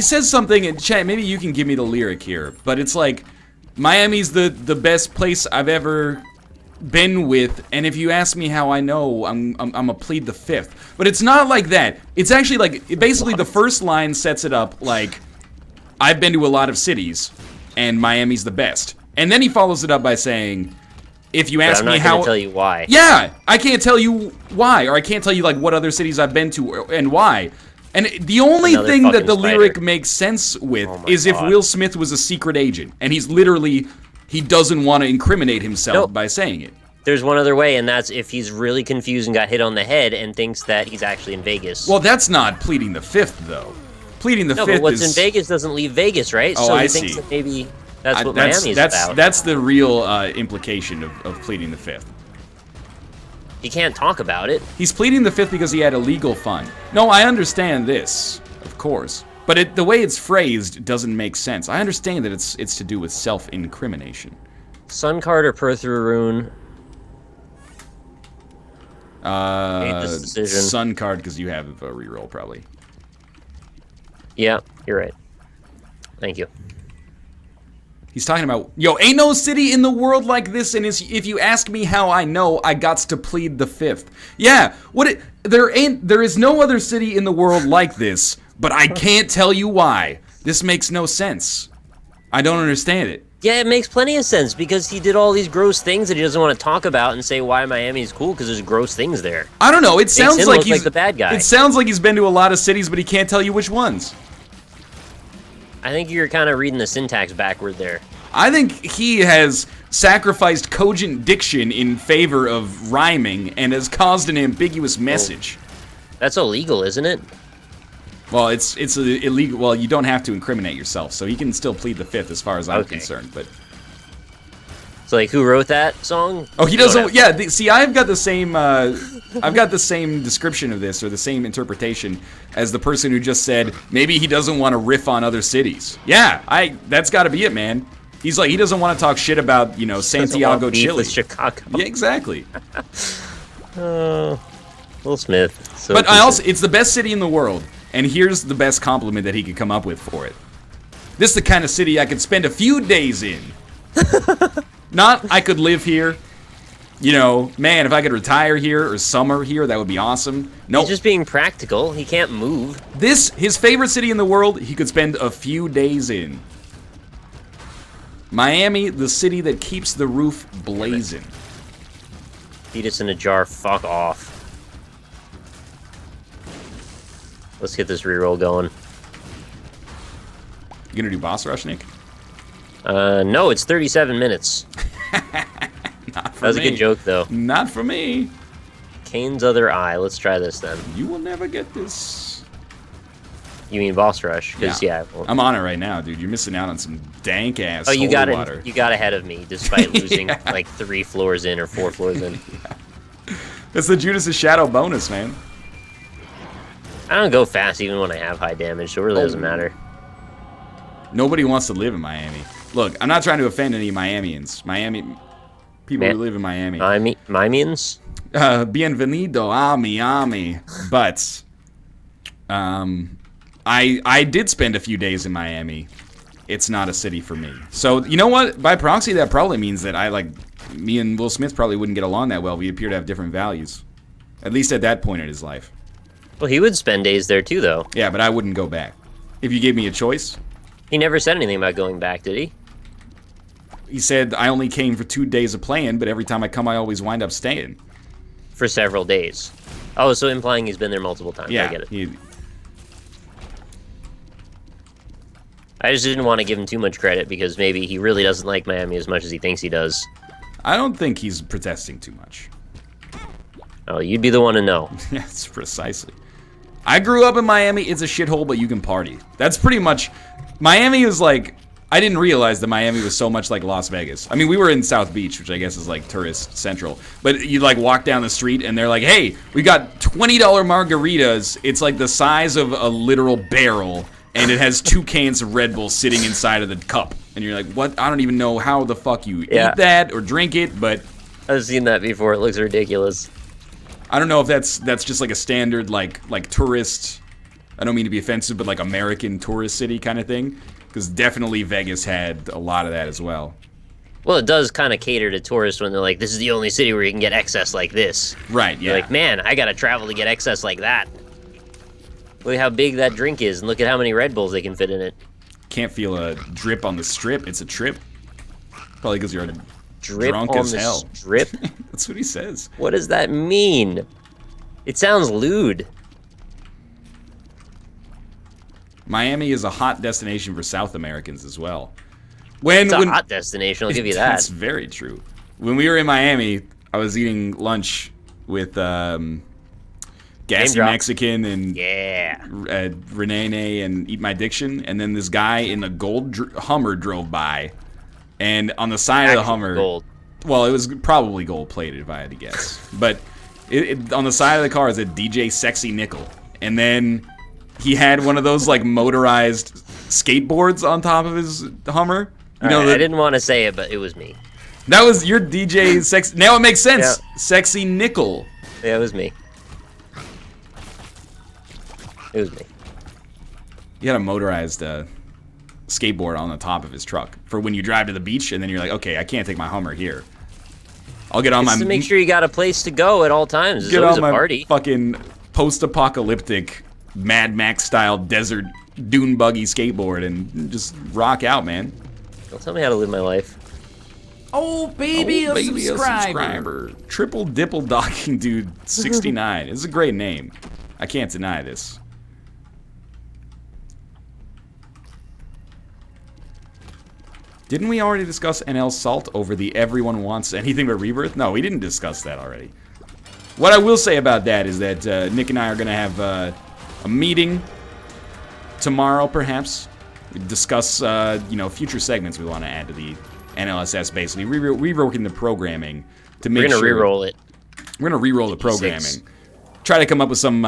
says something in chat. Maybe you can give me the lyric here, but it's like, Miami's the best place I've ever been with, and if you ask me how I know, I'm a plead the fifth. But it's not like that. It's actually like, basically the first line sets it up like, I've been to a lot of cities, and Miami's the best. And then he follows it up by saying, if you ask I'm me not how, gonna tell you why. yeah, I can't tell you why, or I can't tell you like what other cities I've been to and why. And the only Another thing that fucking the spider. lyric makes sense with Oh my is if God. Will Smith was a secret agent, and he's literally, he doesn't want to incriminate himself Nope. by saying it. There's one other way, and that's if he's really confused and got hit on the head and thinks that he's actually in Vegas. Well, that's not pleading the fifth, though. Pleading the no, fifth but what's is in Vegas doesn't leave Vegas, right? Oh, so I he thinks see. that maybe that's what that's Miami's that's about. that's the real implication of pleading the fifth. He can't talk about it. He's pleading the fifth because he had illegal fun. No, I understand this, of course, but the way it's phrased doesn't make sense. I understand that it's to do with self-incrimination. Sun card or Perthroon? Hate this decision. Sun card because you have a reroll probably. Yeah, you're right. Thank you. He's talking about, yo, ain't no city in the world like this, and if you ask me how I know, I gots to plead the fifth. Yeah, there is no other city in the world like this, but I can't tell you why. This makes no sense. I don't understand it. Yeah, it makes plenty of sense because he did all these gross things that he doesn't want to talk about and say why Miami's cool because there's gross things there. I don't know. It sounds him like look he's like the bad guy. It sounds like he's been to a lot of cities, but he can't tell you which ones. I think you're kind of reading the syntax backward there. I think he has sacrificed cogent diction in favor of rhyming and has caused an ambiguous message. That's illegal, isn't it? Well, it's illegal. Well, you don't have to incriminate yourself, so he can still plead the fifth as far as I'm Okay. concerned. But So, like, who wrote that song? Oh, he doesn't. Yeah, see, I've got the same. I've got the same description of this, or the same interpretation as the person who just said maybe he doesn't want to riff on other cities. Yeah, that's got to be it, man. He's like, he doesn't want to talk shit about, you know, Santiago, Chile. With Chicago. Yeah, exactly. Will Smith. So but it's the best city in the world, and here's the best compliment that he could come up with for it. This is the kind of city I could spend a few days in. Not, I could live here. You know, man, if I could retire here or summer here, that would be awesome. Nope. He's just being practical. He can't move. His favorite city in the world, he could spend a few days in. Miami, the city that keeps the roof blazing. Fetus in a jar, fuck off. Let's get this reroll going. You gonna do boss rush, Nick? No, it's 37 minutes. Not for That was me. a good joke, though. Not for me. Kane's other eye. Let's try this then. You will never get this. You mean boss rush? Because well, I'm on it right now, dude. You're missing out on some dank ass. you holy got water. it. You got ahead of me, despite losing like 3 floors in or 4 floors in. It's the Judas' Shadow bonus, man. I don't go fast even when I have high damage, so it really doesn't matter. Nobody wants to live in Miami. Look, I'm not trying to offend any Miamians. People who live in Miami. Miamians? Bienvenido a Miami. But I did spend a few days in Miami. It's not a city for me. So, you know what? By proxy, that probably means that me and Will Smith probably wouldn't get along that well. We appear to have different values. At least at that point in his life. Well, he would spend days there too, though. Yeah, but I wouldn't go back. If you gave me a choice. He never said anything about going back, did he? He said, I only came for 2 days of playing, but every time I come, I always wind up staying. For several days. Oh, so implying he's been there multiple times. Yeah, I get it. I just didn't want to give him too much credit because maybe he really doesn't like Miami as much as he thinks he does. I don't think he's protesting too much. Oh, you'd be the one to know. Yes, precisely. I grew up in Miami. It's a shithole, but you can party. That's pretty much... Miami is like... I didn't realize that Miami was so much like Las Vegas. I mean, we were in South Beach, which I guess is like tourist central. But you like walk down the street and they're like, hey, we got $20 margaritas. It's like the size of a literal barrel. And it has 2 cans of Red Bull sitting inside of the cup. And you're like, what? I don't even know how the fuck you eat that or drink it, but... I've seen that before. It looks ridiculous. I don't know if that's just like a standard like tourist... I don't mean to be offensive, but like American tourist city kind of thing. Because definitely Vegas had a lot of that as well. Well, it does kind of cater to tourists when they're like, this is the only city where you can get excess like this. Right, yeah. You're like, man, I gotta travel to get excess like that. Look at how big that drink is, and look at how many Red Bulls they can fit in it. Can't feel a drip on the strip. It's a trip. Probably because you're Drip drunk on as the hell. Strip? That's what he says. What does that mean? It sounds lewd. Miami is a hot destination for South Americans as well. It's a hot destination, I'll give you that. That's very true. When we were in Miami, I was eating lunch with Gassy Mexican and Renee and Eat My Diction, and then this guy in a gold Hummer drove by, and on the side of the Hummer, gold. Well, it was probably gold plated if I had to guess, but on the side of the car is a DJ Sexy Nickel, and then he had one of those like motorized skateboards on top of his Hummer. I didn't want to say it, but it was me. That was your DJ Sexy. Now it makes sense. Yeah. Sexy Nickel. Yeah, it was me. It was me. He had a motorized skateboard on the top of his truck for when you drive to the beach, and then you're like, okay, I can't take my Hummer here. I'll get on my... to make sure you got a place to go at all times. There's always a party. Fucking post-apocalyptic Mad Max style desert dune buggy skateboard and just rock out, man. Don't tell me how to live my life. Oh, baby, a subscriber. Triple Dipple Docking Dude 69. It's a great name. I can't deny this. Didn't we already discuss NL Salt over the Everyone Wants Anything But Rebirth? No, we didn't discuss that already. What I will say about that is that Nick and I are going to have a meeting tomorrow, perhaps. Discuss, future segments we want to add to the NLSS, basically reworking the programming to make We're gonna sure re-roll it. we're gonna re-roll the programming. Try to come up with some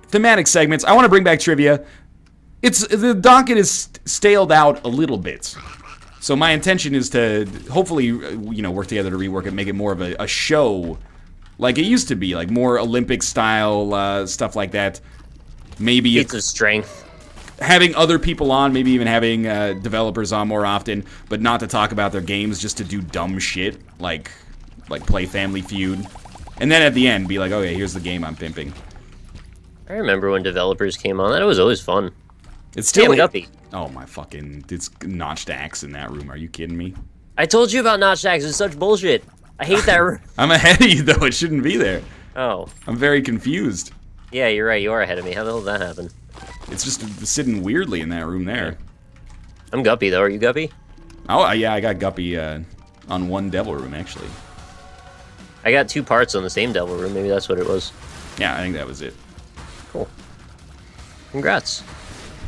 thematic segments. I want to bring back trivia. The docket is staled out a little bit. So my intention is to hopefully, work together to rework it, make it more of a show like it used to be, like more Olympic style stuff like that. Maybe Feats of strength. having other people on, maybe even having developers on more often, but not to talk about their games, just to do dumb shit like play Family Feud, and then at the end be like, okay, here's the game I'm pimping. I remember when developers came on. That was always fun. It's still Guppy. Oh my fucking! It's notched axe in that room. Are you kidding me? I told you about notched axe. It's such bullshit. I hate that room. I'm ahead of you though. It shouldn't be there. Oh. I'm very confused. Yeah, you're right. You are ahead of me. How the hell did that happen? It's just sitting weirdly in that room there. I'm Guppy, though. Are you Guppy? Oh, yeah, I got Guppy on one devil room, actually. I got 2 parts on the same devil room. Maybe that's what it was. Yeah, I think that was it. Cool. Congrats.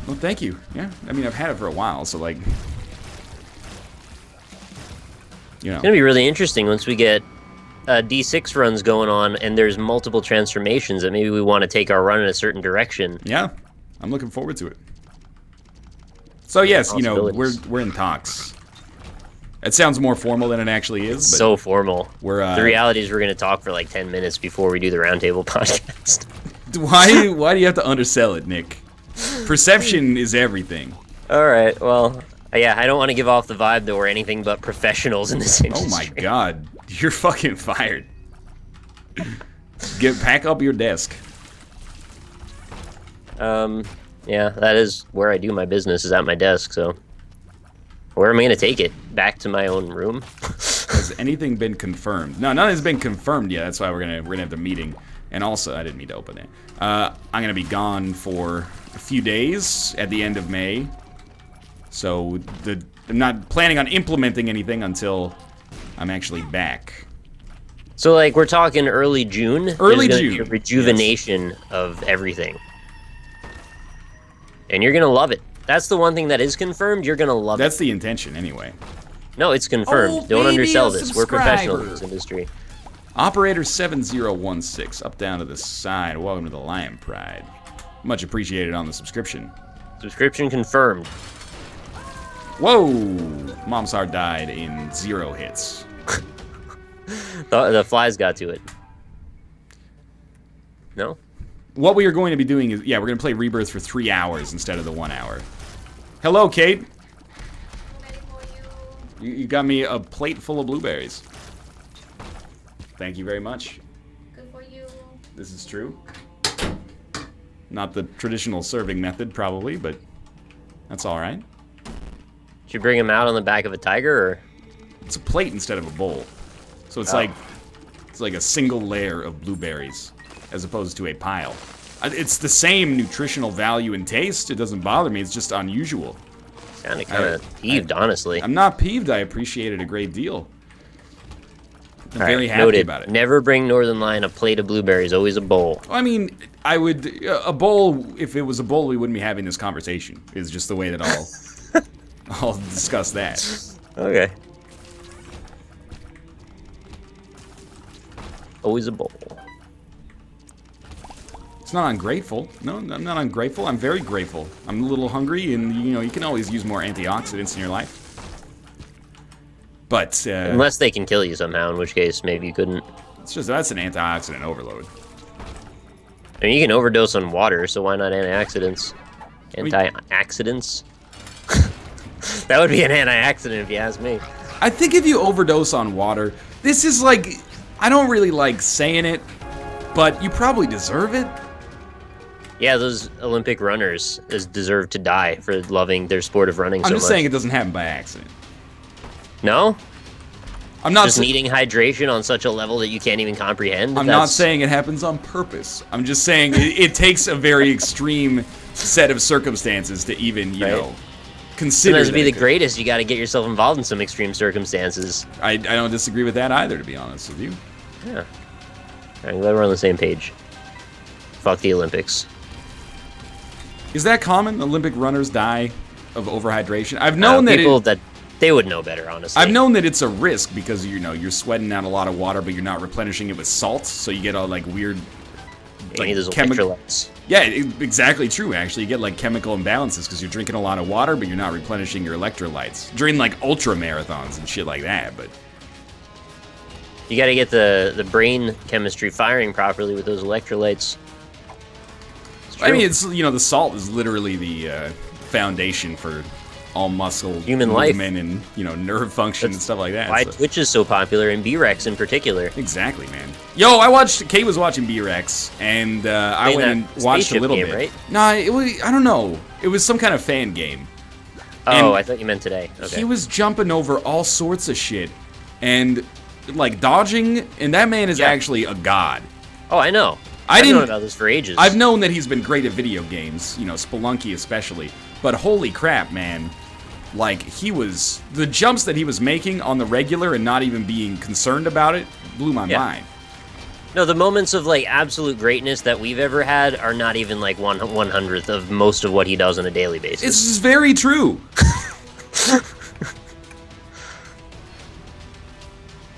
Well, thank you. Yeah, I mean, I've had it for a while, so, like... It's going to be really interesting once we get D6 runs going on and there's multiple transformations that maybe we want to take our run in a certain direction. Yeah, I'm looking forward to it. So, yes, we're in talks. It sounds more formal than it actually is. But so formal. We're, the reality is we're going to talk for like 10 minutes before we do the roundtable podcast. Why do you have to undersell it, Nick? Perception is everything. All right, well, yeah, I don't want to give off the vibe that we're anything but professionals in this industry. Oh my god, you're fucking fired. Pack up your desk. Yeah, that is where I do my business, is at my desk, so... Where am I going to take it? Back to my own room? Has anything been confirmed? No, nothing's been confirmed yet. That's why we're gonna have the meeting. And also, I didn't mean to open it. I'm gonna be gone for a few days at the end of May. So I'm not planning on implementing anything until I'm actually back. So, like, we're talking early June? Early There's gonna June. be a rejuvenation of everything. And you're gonna love it. That's the one thing that is confirmed. You're gonna love it. That's the intention, anyway. No, it's confirmed. Oh, Don't baby, undersell a this. We're professionals in subscriber. this industry. Operator 7016, up down to the side. Welcome to the Lion Pride. Much appreciated on the subscription. Subscription confirmed. Whoa! Mom's Heart died in 0 hits. The flies got to it. No? What we are going to be doing is, we're going to play Rebirth for 3 hours instead of the 1 hour. Hello, Kate. You got me a plate full of blueberries. Thank you very much. Good for you. This is true. Not the traditional serving method, probably, but that's all right. Should you bring him out on the back of a tiger, or? It's a plate instead of a bowl, so it's like a single layer of blueberries as opposed to a pile. It's the same nutritional value and taste. It doesn't bother me. It's just unusual. Sounded kind of peeved, honestly. I'm not peeved. I appreciate it a great deal. I'm All very right, happy noted. about it. Never bring Northernlion a plate of blueberries. Always a bowl. I mean, I would a bowl. If it was a bowl, we wouldn't be having this conversation. It's just the way that I'll discuss that. Okay. Always a bowl. It's not ungrateful. No, I'm not ungrateful. I'm very grateful. I'm a little hungry, and you can always use more antioxidants in your life. But Unless they can kill you somehow, in which case maybe you couldn't. it's just that's an antioxidant overload. I mean, you can overdose on water, so why not antioxidants? mean- Anti-accidents? That would be an anti-accident if you ask me. I think if you overdose on water, this is like, I don't really like saying it, but you probably deserve it. Yeah, those Olympic runners deserve to die for loving their sport of running so I'm much. just saying it doesn't happen by accident. No? I'm not Just needing hydration on such a level that you can't even comprehend? I'm not saying it happens on purpose. I'm just saying it takes a very extreme set of circumstances to even, consider Sometimes to be that. the greatest, you got to get yourself involved in some extreme circumstances. I don't disagree with that either, to be honest with you. Yeah. I'm glad we're on the same page. Fuck the Olympics. Is that common? Olympic runners die of overhydration? I've known that people that They would know better, honestly. I've known that it's a risk because, you know, you're sweating out a lot of water, but you're not replenishing it with salt, so you get all, like, weird... Like, those electrolytes. Yeah, exactly true, actually. You get, like, chemical imbalances because you're drinking a lot of water, but you're not replenishing your electrolytes. During, like, ultra marathons and shit like that, but... You gotta get the brain chemistry firing properly with those electrolytes. I mean, it's, you know, the salt is literally the foundation for all muscle Human movement life. and, you know, nerve function and stuff like that. Why So. Twitch is so popular, and B-Rex in particular. Exactly, man. Yo, Kate was watching B-Rex, and I went and watched a little game, bit. Right? Nah, it was, I don't know. It was some kind of fan game. Oh, And I thought you meant today. Okay. He was jumping over all sorts of shit, and, like, dodging, and that man is actually a god. Oh, I know. I've known about this for ages. I've known that he's been great at video games, you know, Spelunky especially, but holy crap, man. Like, the jumps that he was making on the regular and not even being concerned about it blew my mind. No, the moments of, like, absolute greatness that we've ever had are not even, like, 1/100th of most of what he does on a daily basis. This is very true.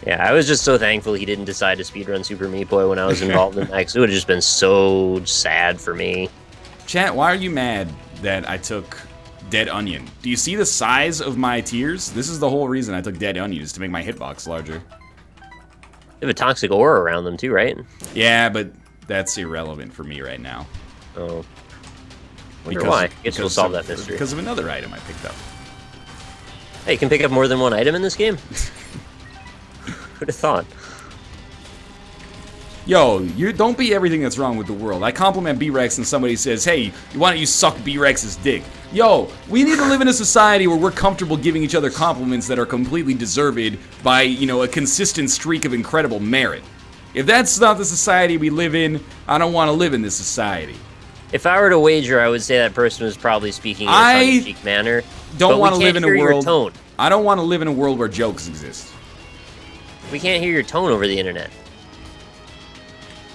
Yeah, I was just so thankful he didn't decide to speedrun Super Meat Boy when I was involved in that, 'cause it would have just been so sad for me. Chat, why are you mad that I took Dead Onion? Do you see the size of my tears? This is the whole reason I took Dead Onion, is to make my hitbox larger. They have a toxic aura around them too, right? Yeah, but that's irrelevant for me right now. Oh. Wonder why. I guess we'll solve that mystery. Because of another item I picked up. Hey, you can pick up more than one item in this game? Who'd have thought? Yo, you don't be everything that's wrong with the world. I compliment B-Rex and somebody says, hey, why don't you suck B-Rex's dick? Yo, we need to live in a society where we're comfortable giving each other compliments that are completely deserved by, you know, a consistent streak of incredible merit. If that's not the society we live in, I don't want to live in this society. If I were to wager, I would say that person was probably speaking in a tongue-in-cheek manner. Don't want to live in a world. Tone. I don't want to live in a world where jokes exist. We can't hear your tone over the internet.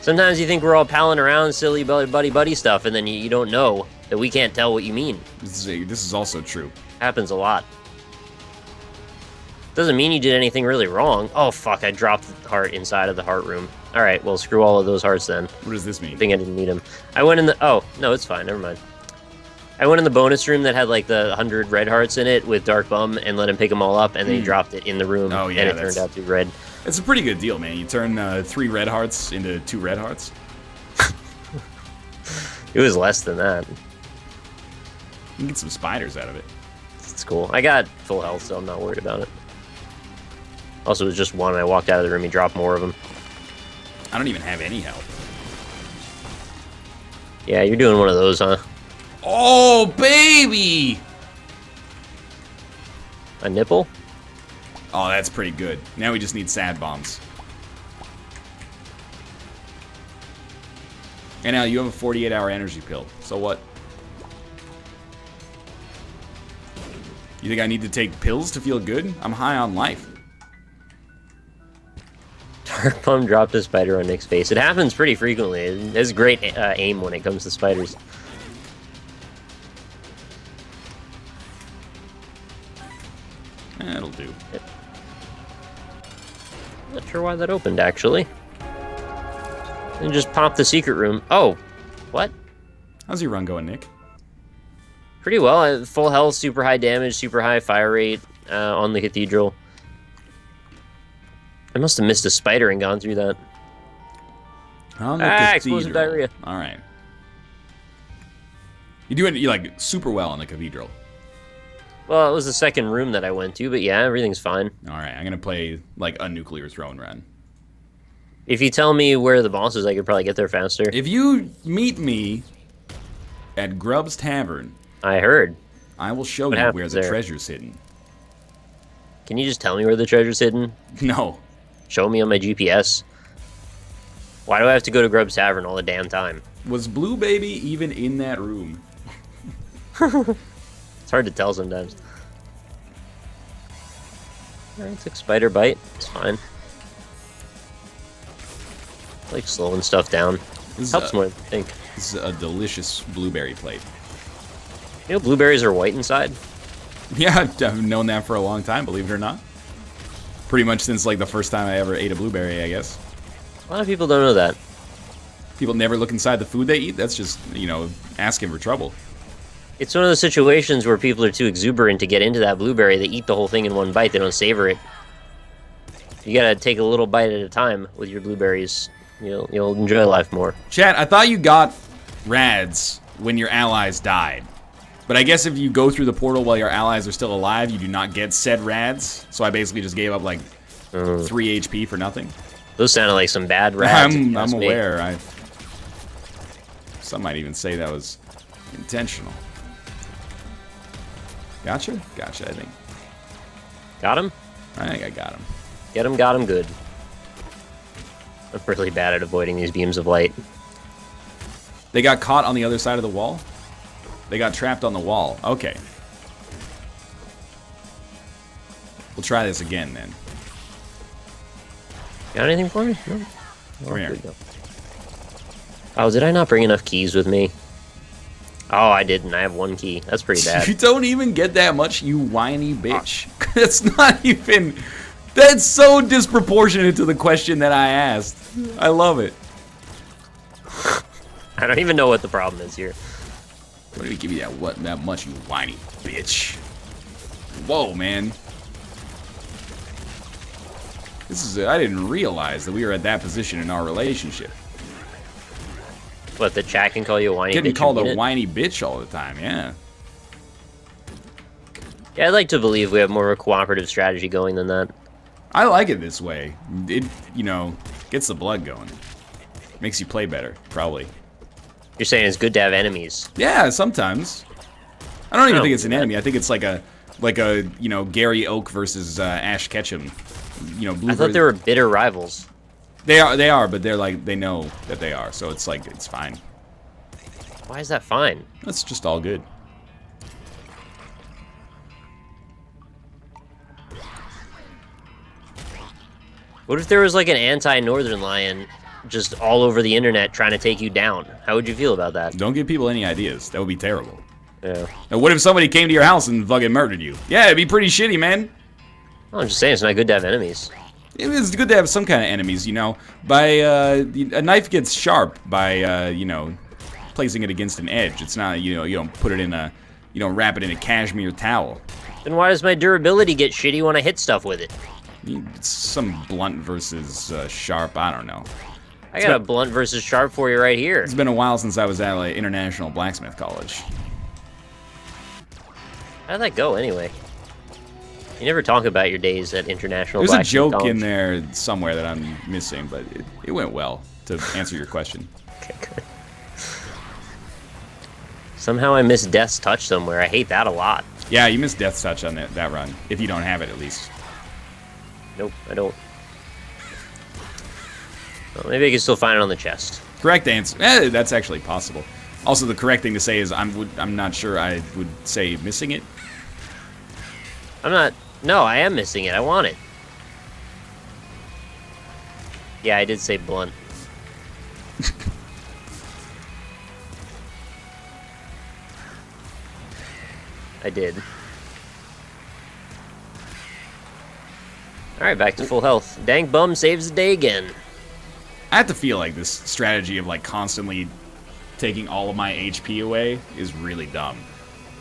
Sometimes you think we're all palling around silly buddy stuff, and then you don't know that we can't tell what you mean. This is also true. Happens a lot. Doesn't mean you did anything really wrong. Oh, fuck, I dropped the heart inside of the heart room. Alright, well, screw all of those hearts then. What does this mean? I think I didn't need them. I went in the... Oh, no, it's fine, never mind. I went in the bonus room that had, like, the 100 red hearts in it with Dark Bum and let him pick them all up, and then he dropped it in the room, Oh, yeah, and it turned out to be red. It's a pretty good deal, man. You turn 3 red hearts into 2 red hearts. It was less than that. You can get some spiders out of it. It's cool. I got full health, so I'm not worried about it. Also, it was just one. I walked out of the room, he dropped more of them. I don't even have any health. Yeah, you're doing one of those, huh? Oh, baby! A nipple? Oh, that's pretty good. Now we just need sad bombs. And now you have a 48-hour energy pill. So what? You think I need to take pills to feel good? I'm high on life. Dark Bum dropped a spider on Nick's face. It happens pretty frequently. It has great aim when it comes to spiders. That'll do. Not sure why that opened, actually. And just pop the secret room. Oh, what? How's your run going, Nick? Pretty well. I have full health, super high damage, super high fire rate on the cathedral. I must have missed a spider and gone through that. On the explosive diarrhea. All right. You like super well on the cathedral. Well, it was the second room that I went to, but yeah, everything's fine. All right, I'm gonna play like a nuclear throne run. If you tell me where the boss is, I could probably get there faster. If you meet me at Grubb's Tavern, I heard. I will show What you happens where the there? treasure's hidden. Can you just tell me where the treasure's hidden? No. Show me on my GPS. Why do I have to go to Grubb's Tavern all the damn time? Was Blue Baby even in that room? It's hard to tell sometimes. Alright, took spider bite. It's fine. I like slowing stuff down. This Helps is more than I think. This is a delicious blueberry plate. You know, blueberries are white inside. Yeah, I've known that for a long time, believe it or not. Pretty much since, like, the first time I ever ate a blueberry, I guess. A lot of people don't know that. People never look inside the food they eat? That's just, you know, asking for trouble. It's one of those situations where people are too exuberant to get into that blueberry. They eat the whole thing in one bite. They don't savor it. You gotta take a little bite at a time with your blueberries. You'll enjoy life more. Chat, I thought you got rads when your allies died. But I guess if you go through the portal while your allies are still alive, you do not get said rads. So I basically just gave up like 3 HP for nothing. Those sounded like some bad rads. I'm aware. Some might even say that was intentional. Gotcha, I think. Got him? I think I got him. Got him good. I'm really bad at avoiding these beams of light. They got caught on the other side of the wall? They got trapped on the wall. Okay. We'll try this again, then. Got anything for me? No. Come here. Oh, did I not bring enough keys with me? Oh, I didn't. I have 1 key. That's pretty bad. You don't even get that much, you whiny bitch. That's not even... That's so disproportionate to the question that I asked. I love it. I don't even know what the problem is here. Let me give you that much, you whiny bitch. Whoa, man. I didn't realize that we were at that position in our relationship. What, the chat can call you a whiny bitch? Getting called a whiny bitch all the time, yeah. Yeah, I'd like to believe we have more of a cooperative strategy going than that. I like it this way. It, you know, gets the blood going. Makes you play better, probably. You're saying it's good to have enemies? Yeah, sometimes. I don't even think it's an enemy. I think it's like a you know, Gary Oak versus Ash Ketchum. You know, I thought they were bitter rivals. They are, but they're like, they know that they are, so it's like, it's fine. Why is that fine? That's just all good. What if there was like an anti-Northernlion just all over the internet trying to take you down? How would you feel about that? Don't give people any ideas. That would be terrible. Yeah. Now, what if somebody came to your house and fucking murdered you? Yeah, it'd be pretty shitty, man. Well, I'm just saying it's not good to have enemies. It is good to have some kind of enemies, you know. A knife gets sharp by, you know, placing it against an edge. It's not, you know, you don't put it in a, you don't wrap it in a cashmere towel. Then why does my durability get shitty when I hit stuff with it? It's some blunt versus sharp, I don't know. I got a blunt versus sharp for you right here. It's been a while since I was at like, International Blacksmith College. How'd that go anyway? You never talk about your days at International There's Blacksmith a joke College. in there somewhere that I'm missing, but it went well, to answer your question. Okay, good. Somehow I missed Death's Touch somewhere. I hate that a lot. Yeah, you missed Death's Touch on that run, if you don't have it at least. Nope, I don't. Well, maybe I can still find it on the chest. Correct answer. That's actually possible. Also, the correct thing to say is I'm not sure I would say missing it. I'm not. No, I am missing it. I want it. Yeah, I did say blunt. I did. Alright, back to full health. Dang bum saves the day again. I have to feel like this strategy of like constantly taking all of my HP away is really dumb.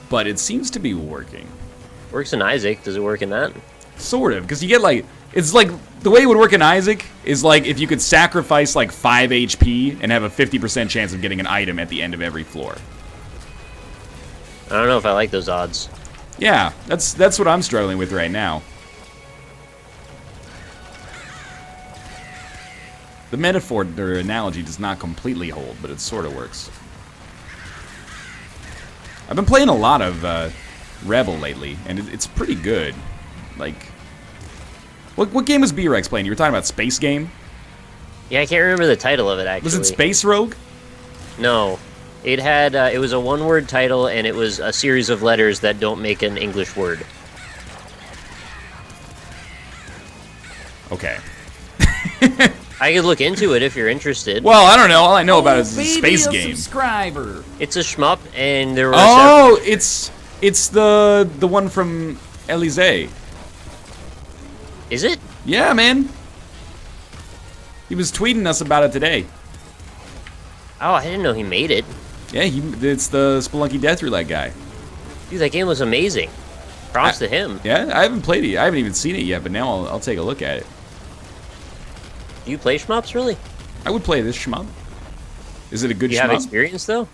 But it seems to be working. Works in Isaac. Does it work in that? Sort of, because you get like, it's like, the way it would work in Isaac is like if you could sacrifice like 5 HP and have a 50% chance of getting an item at the end of every floor. I don't know if I like those odds. Yeah, that's what I'm struggling with right now. The metaphor or analogy does not completely hold, but it sort of works. I've been playing a lot of Rebel lately, and it's pretty good. Like, what game was B-Rex playing? You were talking about Space Game? Yeah, I can't remember the title of it, actually. Was it Space Rogue? No. It had, it was a one-word title, and it was a series of letters that don't make an English word. Okay. I could look into it if you're interested. Well, I don't know. All I know about it is a space game. Subscriber. It's a shmup, and there were Oh, it's It's the one from Elysee. Is it? Yeah, man. He was tweeting us about it today. Oh, I didn't know he made it. Yeah, it's the Spelunky Death Roulette guy. Dude, that game was amazing. Props to him. Yeah, I haven't played it. I haven't even seen it yet, but now I'll take a look at it. Do you play shmups, really? I would play this shmup. Is it a good Do you shmup? have experience, though?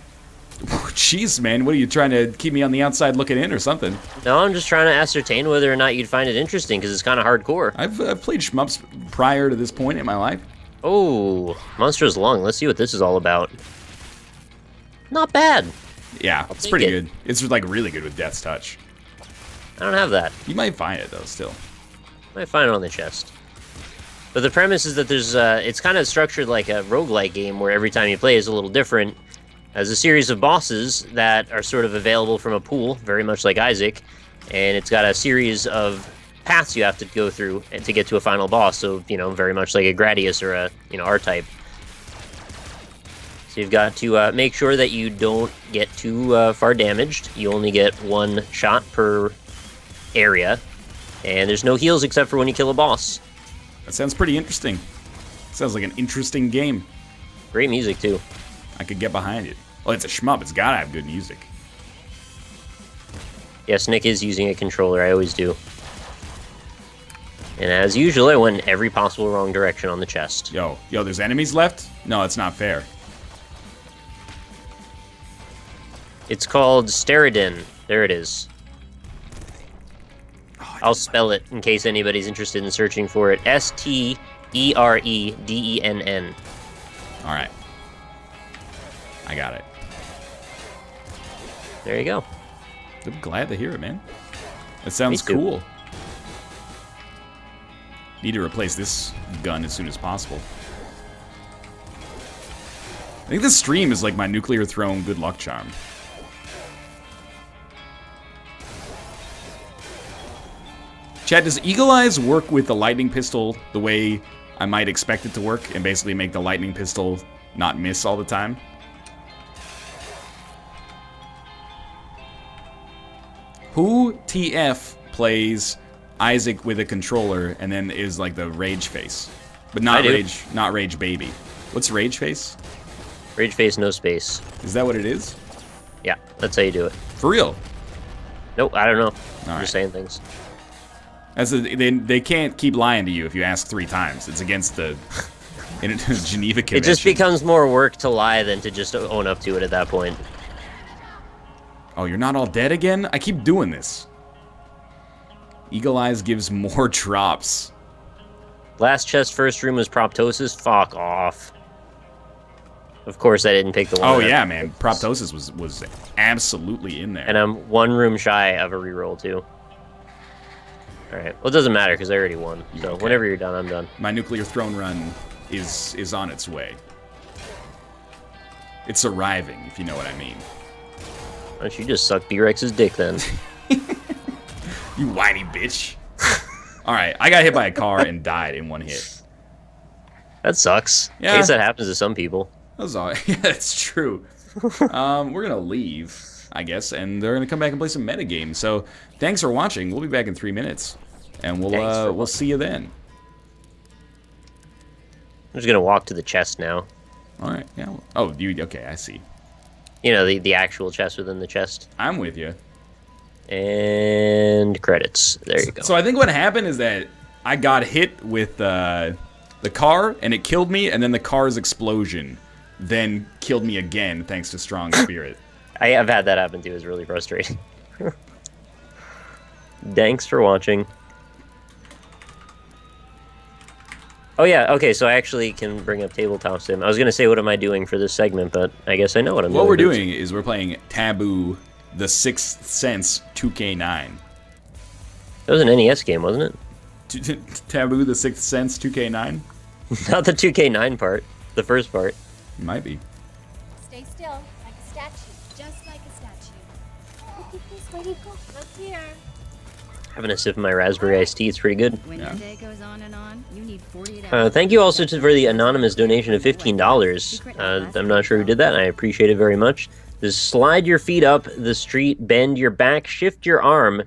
Jeez, man. What are you trying to keep me on the outside looking in or something? No, I'm just trying to ascertain whether or not you'd find it interesting, because it's kind of hardcore. I've played shmups prior to this point in my life. Oh, Monster's Lung. Let's see what this is all about. Not bad. Yeah, it's pretty good. It's like really good with Death's Touch. I don't have that. You might find it, though, still. Might find it on the chest. But the premise is that there's, it's kind of structured like a roguelike game where every time you play is a little different. There's a series of bosses that are sort of available from a pool, very much like Isaac. And it's got a series of paths you have to go through to get to a final boss. So, you know, very much like a Gradius or a, you know, R-Type. So you've got to make sure that you don't get too far damaged. You only get one shot per area. And there's no heals except for when you kill a boss. That sounds pretty interesting. Sounds like an interesting game. Great music, too. I could get behind it. Well, it's a shmup. It's gotta have good music. Yes, Nick is using a controller. I always do. And as usual, I went in every possible wrong direction on the chest. Yo, there's enemies left? No, it's not fair. It's called Steridin. There it is. Oh, I'll spell it in case anybody's interested in searching for it. Steredenn. All right. I got it. There you go. I'm glad to hear it, man. That sounds Me too. cool. Need to replace this gun as soon as possible. I think this stream is like my nuclear throne good luck charm. Chad, does Eagle Eyes work with the lightning pistol the way I might expect it to work and basically make the lightning pistol not miss all the time? Who TF plays Isaac with a controller and then is like the rage face? But not rage baby. What's rage face? Rage face, no space. Is that what it is? Yeah, that's how you do it. For real? Nope, I don't know. I'm right. just saying things. They can't keep lying to you if you ask 3 times. It's against the Geneva Convention. It just becomes more work to lie than to just own up to it at that point. Oh, you're not all dead again? I keep doing this. Eagle Eyes gives more drops. Last chest, first room was Proptosis. Fuck off. Of course, I didn't pick the one. Oh yeah, man. Proptosis was absolutely in there. And I'm 1 room shy of a reroll too. All right. Well, it doesn't matter because I already won. So Okay. whenever you're done, I'm done. My nuclear throne run is on its way. It's arriving, if you know what I mean. Why don't you just suck B-Rex's dick then? You whiny bitch. Alright, I got hit by a car and died in 1 hit. That sucks. Yeah. In case that happens to some people. That was all. Yeah, that's true. We're gonna leave, I guess, and they're gonna come back and play some metagame. So thanks for watching. We'll be back in 3 minutes, and we'll see you then. I'm just gonna walk to the chest now. All right. Yeah. Oh, okay? I see. You know, the actual chest within the chest. I'm with you. And credits. There you go. So I think what happened is that I got hit with the car, and it killed me, and then the car's explosion then killed me again, thanks to Strong Spirit. I've had that happen too. It's really frustrating. Thanks for watching. Oh yeah, okay, so I actually can bring up Tabletop Sim. I was going to say what am I doing for this segment, but I guess I know what I'm doing. What we're doing is we're playing Taboo, the Sixth Sense 2K9. That was an NES game, wasn't it? Taboo, the Sixth Sense 2K9? Not the 2K9 part. The first part. Might be. Stay still, like a statue, just like a statue. Look at this, where do you go? Look here. Having a sip of my raspberry iced tea, it's pretty good. When your day goes on and on, you need 48 Thank you also for the anonymous donation of $15. I'm not sure who did that, and I appreciate it very much. Just slide your feet up the street, bend your back, shift your arm,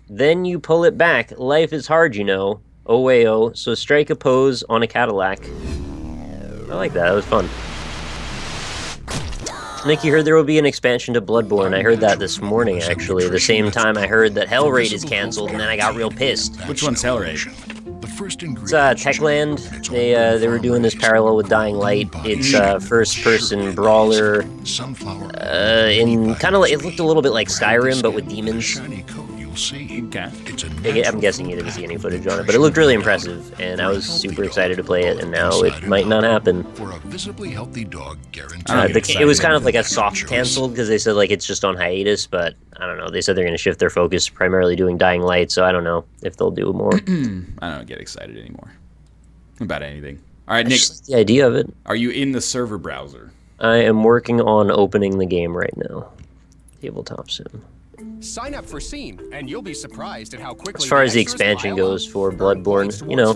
then you pull it back. Life is hard, you know. Oh, way, oh. So strike a pose on a Cadillac. I like that. That was fun. Nick, you heard there will be an expansion to Bloodborne. I heard that this morning, actually. The same time I heard that Hellraid is canceled, and then I got real pissed. Which one's Hellraid? It's Techland. They were doing this parallel with Dying Light. It's first-person brawler. In kind of like, it looked a little bit like Skyrim, but with demons. Okay. I'm guessing you didn't see any footage on it, but it looked really impressive, and I was super excited to play it, and now it might not happen. It was kind of like a soft canceled, because they said like it's just on hiatus, but I don't know. They said they're going to shift their focus primarily doing Dying Light, so I don't know if they'll do more. I don't get excited anymore about anything. All right, Nick. Just the idea of it. Are you in the server browser? I am working on opening the game right now. Tabletop Sim. Sign up for Scene, and you'll be surprised at how quickly. As far as the expansion goes for Bloodborne, you know, I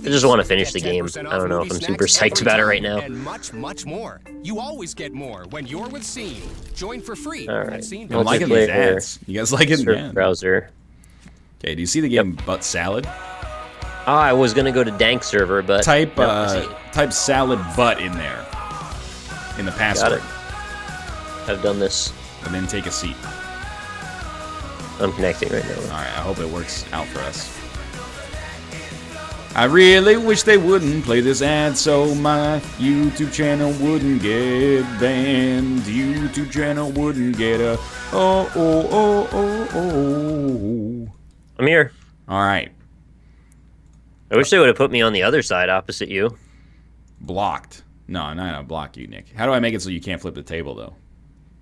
just want to finish the game. I don't know if I'm super psyched about it right now. And much, much more. You always get more when you're with Scene. Join for free. All right. I'm liking these ads. You guys like it? Yeah. Browser. Okay. Do you see the game Butt Salad? I was gonna go to Dank server, but type salad butt in there in the password. Got it. I've done this. And then take a seat. I'm connecting right now. All right, I hope it works out for us. I really wish they wouldn't play this ad so my YouTube channel wouldn't get banned. YouTube channel wouldn't get a oh. I'm here. All right. I wish they would have put me on the other side opposite you. Blocked. No, I'm not gonna block you, Nick. How do I make it so you can't flip the table though?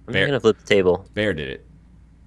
I'm not gonna flip the table. Bear did it.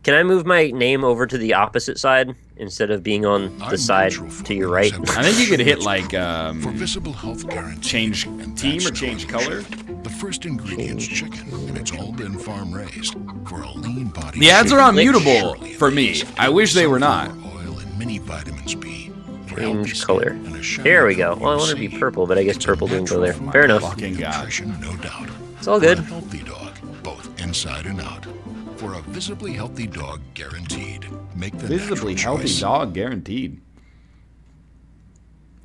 Can I move my name over to the opposite side instead of being on the side to your right? I think you could hit like for visible health guarantee change team or change color. The first ingredient's chicken, and it's all been farm raised for a lean body. The ads are unmutable for me. I wish they were not. Oil and mini vitamins B. Change color. Here we go. Well, I want it to be purple, but I guess purple didn't go there. Fair enough. Fucking God. No doubt. It's all good. For a healthy dog, both inside and out. For a visibly healthy dog guaranteed. Make the Visibly healthy choice. dog guaranteed.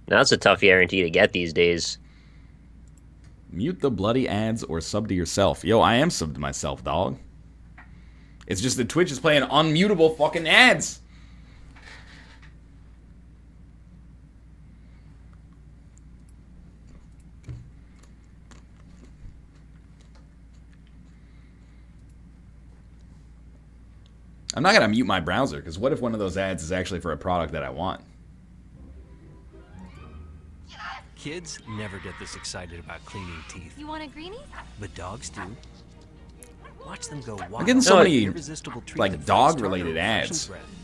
Now, that's a tough guarantee to get these days. Mute the bloody ads or sub to yourself. Yo, I am subbed to myself, dog. It's just that Twitch is playing unmutable fucking ads. I'm not going to mute my browser, because what if one of those ads is actually for a product that I want? Kids never get this excited about cleaning teeth, You want a greenie? but dogs do. Watch them go wild. I'm getting so many, Irresistible treat like, that dog-related starter ads. refreshing breath.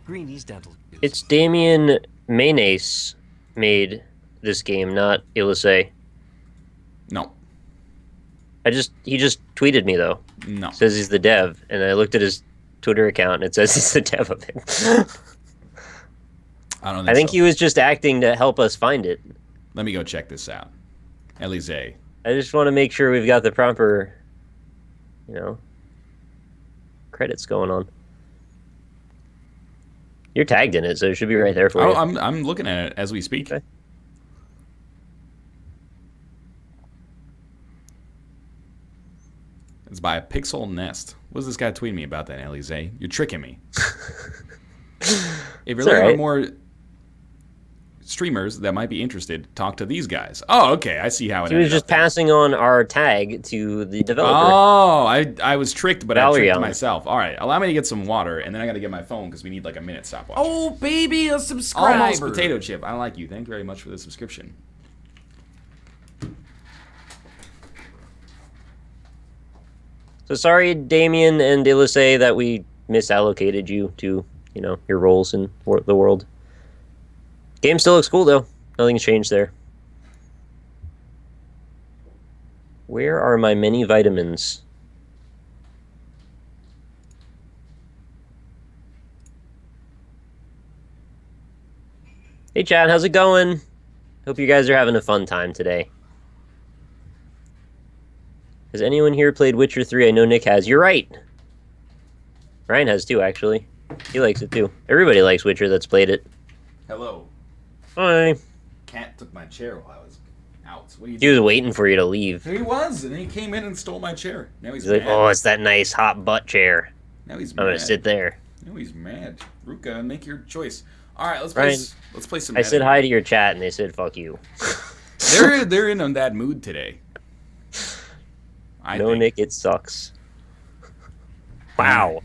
Greenie's Dental. It's Damien Maynace made this game, not Ilise. No. He just tweeted me though. No. Says he's the dev, and I looked at his Twitter account and it says he's the dev of it. I think so. he was just acting to help us find it. Let me go check this out. Elise. I just want to make sure we've got the proper, credits going on. You're tagged in it, so it should be right there for you. I'm looking at it as we speak. Okay. It's by a Pixel Nest. What does this guy tweet me about that, Elise? You're tricking me. If you're looking for more streamers that might be interested, talk to these guys. Oh, okay. I see how it He was just passing on our tag to the developer. Oh, I was tricked, but Valerie I tricked Allen. myself. All right. Allow me to get some water, and then I got to get my phone because we need like a minute stopwatch. Oh, baby, a subscriber. Almost potato chip. I like you. Thank you very much for the subscription. So sorry, Damien and Ilise, that we misallocated you to, your roles in the world. Game still looks cool, though. Nothing's changed there. Where are my many vitamins? Hey, Chad, how's it going? Hope you guys are having a fun time today. Has anyone here played Witcher 3? I know Nick has. You're right. Ryan has too, actually. He likes it too. Everybody likes Witcher that's played it. Hello. Hi. Cat took my chair while I was out. What are you He was waiting for you to leave. He was, and then he came in and stole my chair. Now he's He's like, mad. oh, it's that nice hot butt chair. Now he's I'm mad. gonna sit there. Now he's mad. Ruka, make your choice. All right, let's Ryan, play some. I said hi to your chat, and they said, fuck you. They're in that mood today. I No, think. Nick, it sucks. Wow.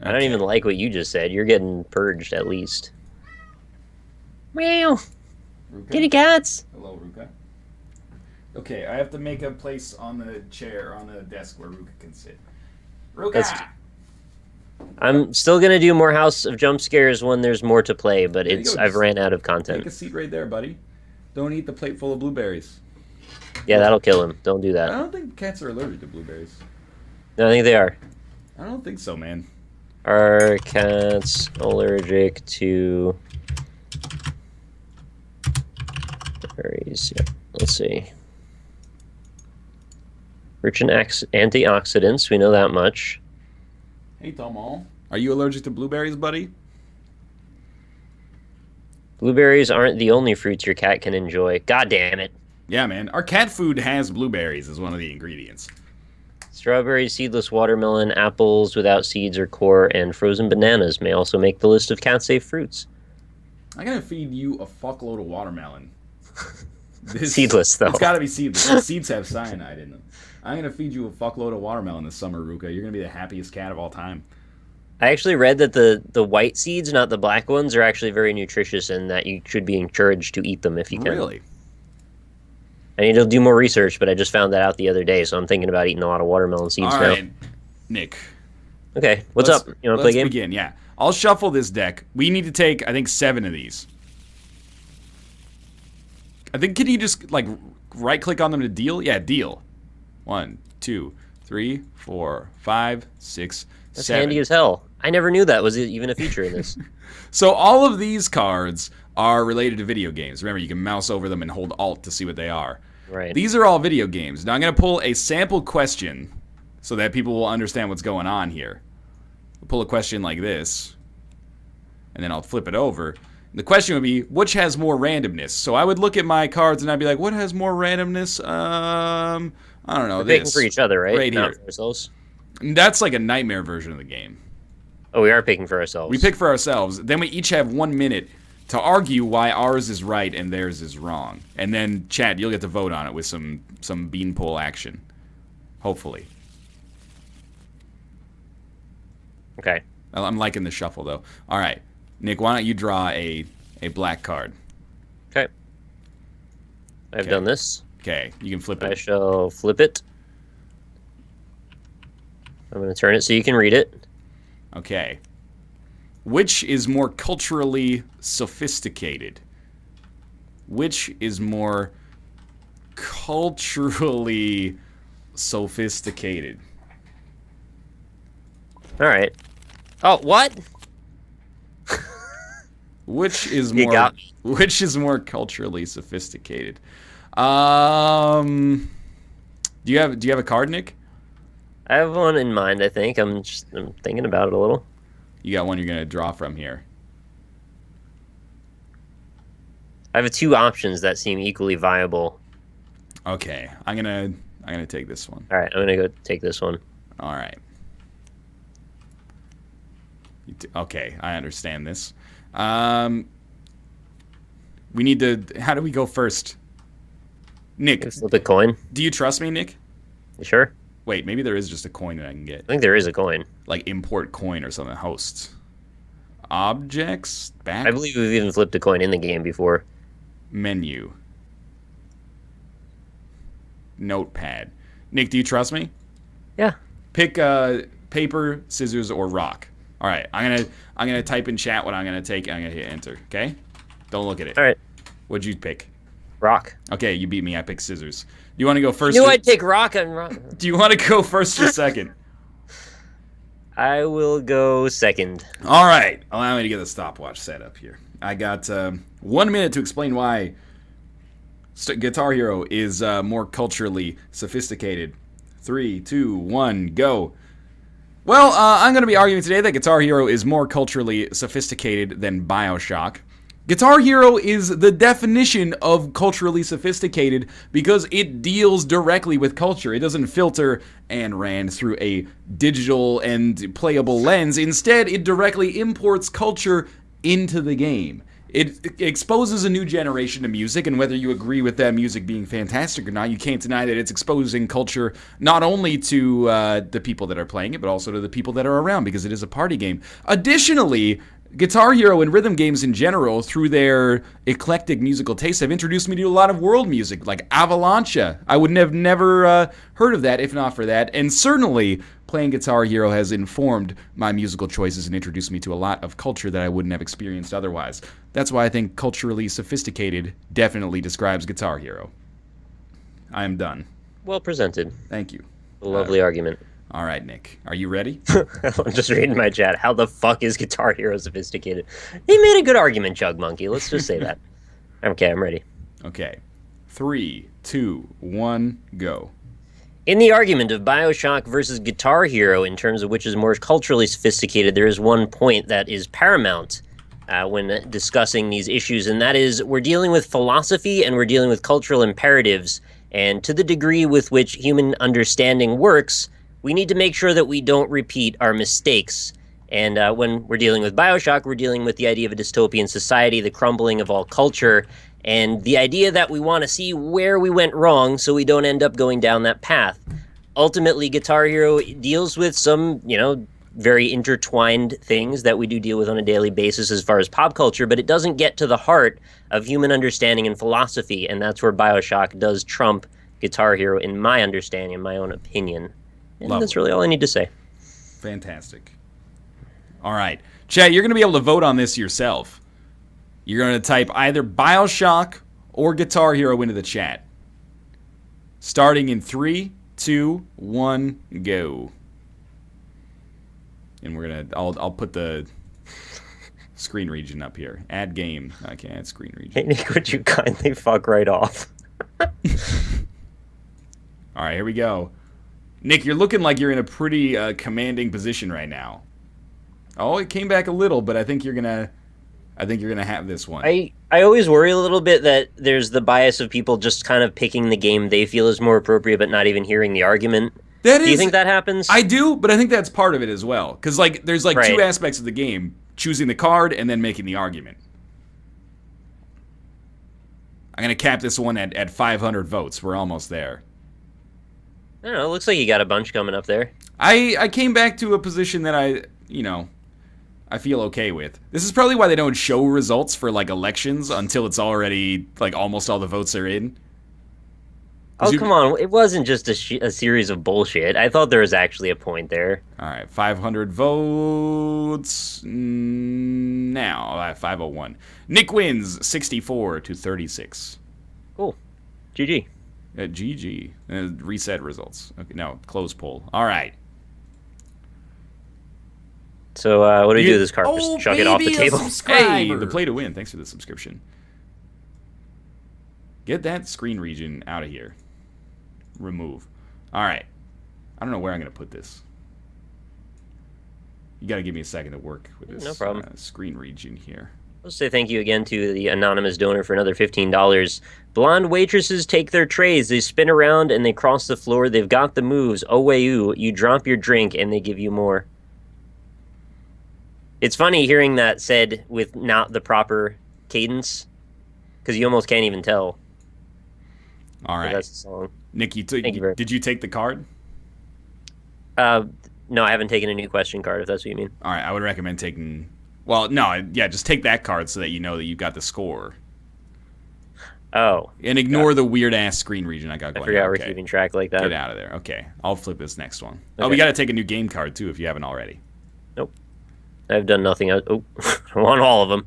I don't even like what you just said. You're getting purged, at least. Meow. Ruka? Kitty cats. Hello, Ruka. Okay, I have to make a place on the chair, on the desk where Ruka can sit. Ruka! That's- I'm still gonna do more House of Jump Scares when there's more to play, but There you go. I've ran out of Take content. a seat right there, buddy. Don't eat the plate full of blueberries. Yeah, that'll kill him. Don't do I that. don't think cats are allergic to blueberries. No, I think they are. I don't think so, man. Are cats allergic to berries? Yeah. Let's see. Rich in antioxidants. We know that much. Hey, Tomo. Are you allergic to blueberries, buddy? Blueberries aren't the only fruits your cat can enjoy. God damn it. Yeah, man. Our cat food has blueberries as one of the ingredients. Strawberries, seedless watermelon, apples without seeds or core, and frozen bananas may also make the list of cat-safe fruits. I'm gonna feed you a fuckload of watermelon. Seedless, though. It's gotta be seedless. The seeds have cyanide in them. I'm gonna feed you a fuckload of watermelon this summer, Ruka. You're gonna be the happiest cat of all time. I actually read that the white seeds, not the black ones, are actually very nutritious and that you should be encouraged to eat them if you can. Really? I need to do more research, but I just found that out the other day, so I'm thinking about eating a lot of watermelon seeds All now. right, Nick. Okay, what's up? You want to play a game? Let's begin, yeah. I'll shuffle this deck. We need to take, I think, 7 of these. I think, can you just, like, right-click on them to deal? Yeah, deal. 1, 2, 3, 4, 5, 6, That's 7. handy as hell. I never knew that was even a feature in this. So all of these cards are related to video games. Remember, you can mouse over them and hold Alt to see what they are. Right. These are all video games. Now I'm going to pull a sample question so that people will understand what's going on here. I'll pull a question like this, and then I'll flip it over. And the question would be, which has more randomness? So I would look at my cards and I'd be like, what has more randomness? I don't know. We're this. picking for each other, right? Right Not here. for ourselves. And that's like a nightmare version of the game. Oh, we are picking for ourselves. We pick for ourselves. Then we each have 1 minute to argue why ours is right and theirs is wrong. And then, Chad, you'll get to vote on it with some beanpole action. Hopefully. Okay. I'm liking the shuffle, though. All right. Nick, why don't you draw a black card? Okay. I've Okay. done this. Okay, you can flip I it. shall flip it. I'm going to turn it so you can read it. Okay. Which is more culturally sophisticated? Which is more culturally sophisticated? All right. Oh, what? Which is You more got me. which is more culturally sophisticated? Do you have a card, Nick? I have one in mind, I think. I'm thinking about it a little. You got one you're gonna draw from here. I have 2 options that seem equally viable. Okay, I'm gonna take this one. All right, I'm going to go take this one. All right. Okay, I understand this. We need to. How do we go first? Nick, Flip a coin. do you trust me, Nick? You sure? Wait, maybe there is just a coin that I can get. I think there is a coin. Like import coin or something. Hosts. Objects. Back. I believe we've even flipped a coin in the game before. Menu. Notepad. Nick, do you trust me? Yeah. Pick paper, scissors, or rock. All right, I'm gonna type in chat what I'm gonna take. And I'm gonna hit enter. Okay. Don't look at it. All right. What'd you pick? Rock. Okay, you beat me. I picked scissors. Do you want to go first? Knew or- I'd pick rock and rock. Do you want to go first or second? I will go second. All right. Allow me to get the stopwatch set up here. I got 1 minute to explain why Guitar Hero is more culturally sophisticated. 3, 2, 1, go. Well, I'm going to be arguing today that Guitar Hero is more culturally sophisticated than BioShock. Guitar Hero is the definition of culturally sophisticated because it deals directly with culture. It doesn't filter and ran through a digital and playable lens. Instead, it directly imports culture into the game. It exposes a new generation to music, and whether you agree with that music being fantastic or not, you can't deny that it's exposing culture not only to the people that are playing it, but also to the people that are around, because it is a party game. Additionally, Guitar Hero and rhythm games in general, through their eclectic musical tastes, have introduced me to a lot of world music, like Avalancha. I would have never heard of that if not for that, and certainly playing Guitar Hero has informed my musical choices and introduced me to a lot of culture that I wouldn't have experienced otherwise. That's why I think culturally sophisticated definitely describes Guitar Hero. I am done. Well presented. Thank you. A lovely argument. All right, Nick. Are you ready? I'm just reading my chat. How the fuck is Guitar Hero sophisticated? He made a good argument, Chug Monkey. Let's just say that. Okay, I'm ready. Okay. 3, 2, 1, go. In the argument of BioShock versus Guitar Hero, in terms of which is more culturally sophisticated, there is one point that is paramount when discussing these issues, and that is we're dealing with philosophy and we're dealing with cultural imperatives, and to the degree with which human understanding works, we need to make sure that we don't repeat our mistakes. And when we're dealing with BioShock, we're dealing with the idea of a dystopian society, the crumbling of all culture, and the idea that we want to see where we went wrong so we don't end up going down that path. Ultimately, Guitar Hero deals with some, very intertwined things that we do deal with on a daily basis as far as pop culture, but it doesn't get to the heart of human understanding and philosophy, and that's where BioShock does trump Guitar Hero in my understanding, in my own opinion. And Lovely. That's really all I need to say. Fantastic. All right. Chat, you're going to be able to vote on this yourself. You're going to type either BioShock or Guitar Hero into the chat. Starting in 3, 2, 1, go. And we're going to, I'll put the screen region up here. Add game. Okay, add screen region. Hey, Nick, would you kindly fuck right off? All right, here we go. Nick, you're looking like you're in a pretty commanding position right now. Oh, it came back a little, but I think you're gonna have this one. I always worry a little bit that there's the bias of people just kind of picking the game they feel is more appropriate, but not even hearing the argument. Do you think that happens? I do, but I think that's part of it as well. Because there's Right. two aspects of the game: choosing the card and then making the argument. I'm gonna cap this one at 500 votes. We're almost there. I don't know. It looks like you got a bunch coming up there. I came back to a position that I feel okay with. This is probably why they don't show results for elections until it's already almost all the votes are in. Oh, come on. It wasn't just a series of bullshit. I thought there was actually a point there. All right, 500 votes now. 501. Nick wins 64-36. Cool. GG. GG. Reset results. Okay, no, close poll. All right. So what do we do with this card? Just chuck it off the table? Hey, the play to win. Thanks for the subscription. Get that screen region out of here. Remove. All right. I don't know where I'm going to put this. You got to give me a second to work with this No problem. screen region here. Let's say thank you again to the anonymous donor for another $15. Blonde waitresses take their trays. They spin around and they cross the floor. They've got the moves. Oh, way you drop your drink and they give you more. It's funny hearing that said with not the proper cadence, because you almost can't even tell. All right. That's the song. Nick, did you take the card? No, I haven't taken a new question card, if that's what you mean. All right, I would recommend taking... Well, no, yeah, just take that card so that you know that you've got the score. Oh. And ignore the weird-ass screen region I got going. I forgot we're keeping track like that. Get out of there. Okay, I'll flip this next one. Okay. Oh, we got to take a new game card, too, if you haven't already. Nope. I've done nothing else. Oh, I want all of them.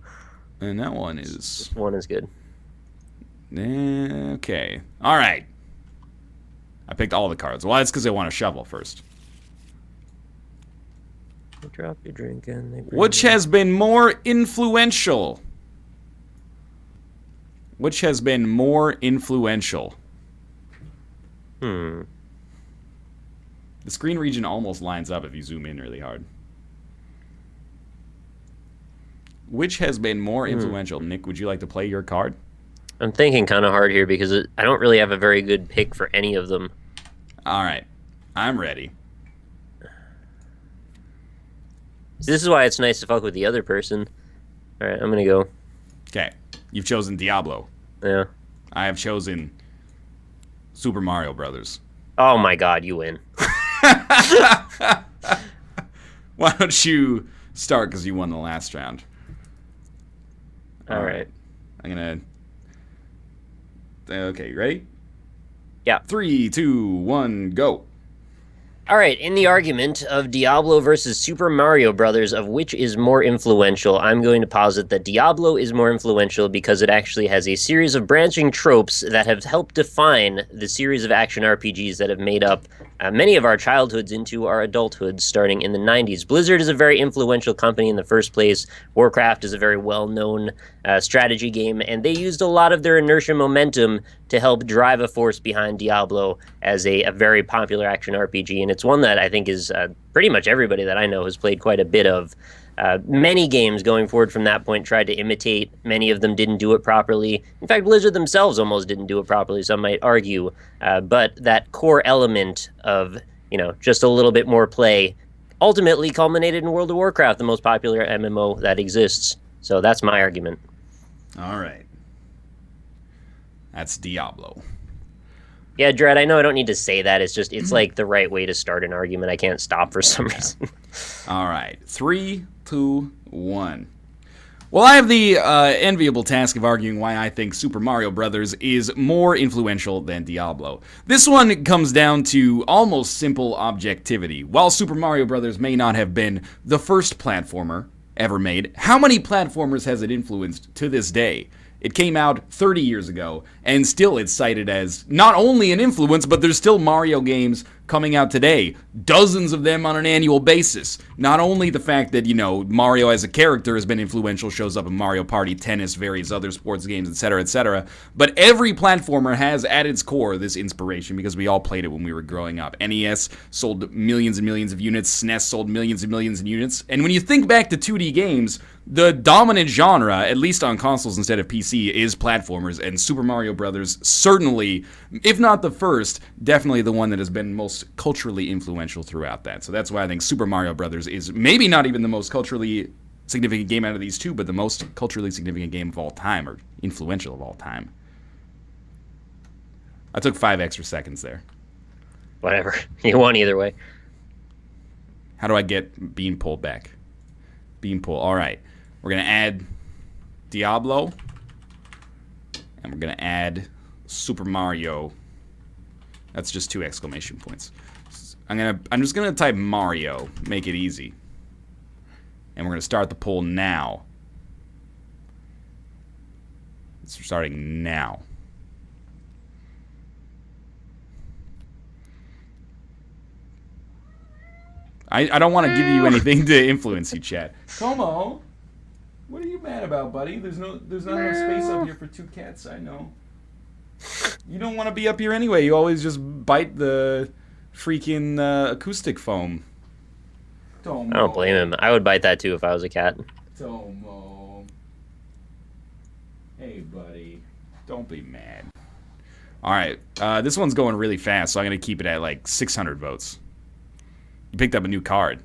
And that one is... This one is good. Okay. All right. I picked all the cards. Well, that's because I want to shovel first. Drop your drink and they Which has been more influential? Which has been more influential? The screen region almost lines up if you zoom in really hard. Which has been more influential? Nick, would you like to play your card? I'm thinking kind of hard here because I don't really have a very good pick for any of them. All right. I'm ready. So this is why it's nice to fuck with the other person. All right, I'm going to go. Okay. You've chosen Diablo. Yeah. I have chosen Super Mario Brothers. Oh my god, you win. Why don't you start because you won the last round? All right. I'm going to... Okay, ready? Yeah. 3, 2, 1, go. All right, in the argument of Diablo versus Super Mario Brothers, of which is more influential, I'm going to posit that Diablo is more influential because it actually has a series of branching tropes that have helped define the series of action RPGs that have made up many of our childhoods into our adulthoods starting in the 90s. Blizzard is a very influential company in the first place. Warcraft is a very well-known strategy game, and they used a lot of their inertia momentum to help drive a force behind Diablo as a very popular action RPG, and it's one that I think is pretty much everybody that I know has played quite a bit of. Many games going forward from that point tried to imitate. Many of them didn't do it properly. In fact, Blizzard themselves almost didn't do it properly, some might argue. But that core element of, just a little bit more play ultimately culminated in World of Warcraft, the most popular MMO that exists. So that's my argument. All right. That's Diablo. Yeah, Dredd, I know I don't need to say that. It's like the right way to start an argument. I can't stop for some reason. All right. 3, 2, 1. Well, I have the enviable task of arguing why I think Super Mario Brothers is more influential than Diablo. This one comes down to almost simple objectivity. While Super Mario Brothers may not have been the first platformer ever made, how many platformers has it influenced to this day? It came out 30 years ago, and still it's cited as not only an influence, but there's still Mario games coming out today. Dozens of them on an annual basis. Not only the fact that, Mario as a character has been influential, shows up in Mario Party, tennis, various other sports games, etc., but every platformer has at its core this inspiration because we all played it when we were growing up. NES sold millions and millions of units, SNES sold millions and millions of units, and when you think back to 2D games, the dominant genre, at least on consoles instead of PC, is platformers, and Super Mario Brothers certainly, if not the first, definitely the one that has been most culturally influential throughout that. So that's why I think Super Mario Brothers is maybe not even the most culturally significant game out of these two, but the most culturally significant game of all time, or influential of all time. I took 5 extra seconds there. Whatever. You won either way. How do I get bean pulled back? Bean pull. All right. We're going to add Diablo, and we're going to add Super Mario. That's just 2 exclamation points. I'm just going to type Mario, make it easy. And we're going to start the poll now. It's starting now. I don't want to give you anything to influence you, chat. Como, what are you mad about, buddy? There's not enough space up here for 2 cats, I know. You don't want to be up here anyway. You always just bite the freaking acoustic foam. Tomo. I don't blame him. I would bite that too if I was a cat. Tomo. Hey, buddy. Don't be mad. All right. This one's going really fast, so I'm going to keep it at like 600 votes. You picked up a new card.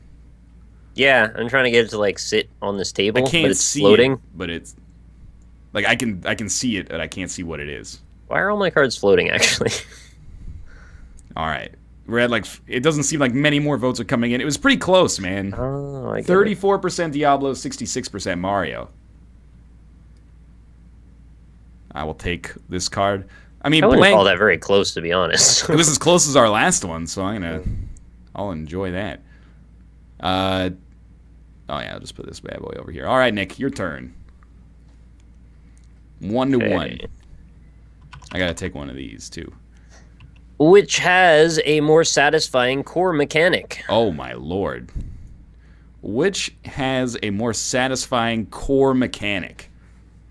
Yeah, I'm trying to get it to like sit on this table, I can't but it's see floating. it, but it's like I can see it, but I can't see what it is. Why are all my cards floating, actually? All right. We're at like, it doesn't seem like many more votes are coming in. It was pretty close, man. Oh, I get 34% Diablo, 66% Mario. I will take this card. I mean, I wouldn't blank, call that very close, to be honest. it was as close as our last one, so I'll enjoy that. Oh yeah, I'll just put this bad boy over here. All right, Nick, your turn. 1 to 1. I gotta take one of these too. Which has a more satisfying core mechanic? Oh my lord. Which has a more satisfying core mechanic?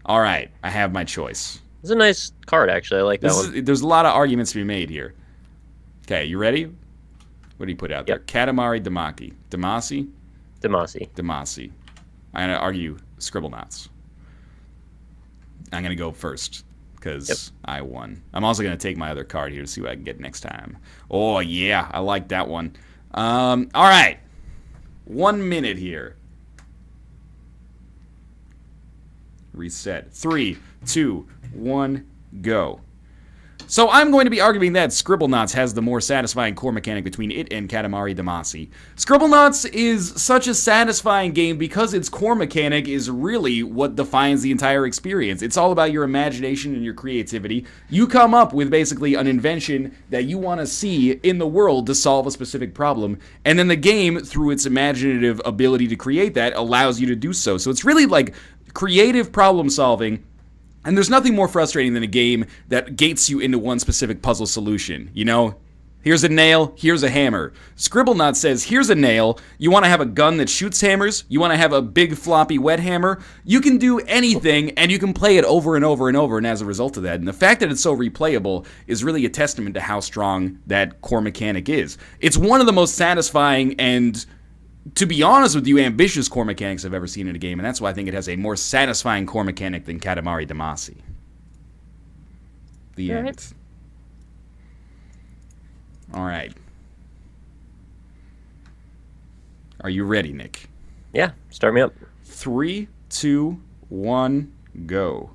All right, I have my choice. It's a nice card, actually. I like that one. There's a lot of arguments to be made here. Okay, you ready? What did he put out Yep. there? Katamari Damacy. Damacy? Damacy. Damacy. I'm going to argue Scribblenauts. I'm going to go first because I won. I'm also going to take my other card here to see what I can get next time. Oh, yeah. I like that one. All right. 1 minute here. Reset. 3, 2, 1, go. So I'm going to be arguing that Scribblenauts has the more satisfying core mechanic between it and Katamari Damacy. Scribblenauts is such a satisfying game because its core mechanic is really what defines the entire experience. It's all about your imagination and your creativity. You come up with basically an invention that you want to see in the world to solve a specific problem, and then the game, through its imaginative ability to create that, allows you to do so. So it's really like creative problem solving. And there's nothing more frustrating than a game that gates you into one specific puzzle solution. You know, here's a nail, here's a hammer. Scribblenauts says, here's a nail. You want to have a gun that shoots hammers? You want to have a big floppy wet hammer? You can do anything, and you can play it over and over and over, and as a result of that. And the fact that it's so replayable is really a testament to how strong that core mechanic is. It's one of the most satisfying and, to be honest with you, ambitious core mechanics I've ever seen in a game, and that's why I think it has a more satisfying core mechanic than Katamari Damacy. The end. All right. Are you ready, Nick? Yeah, start me up. 3, 2, 1, go.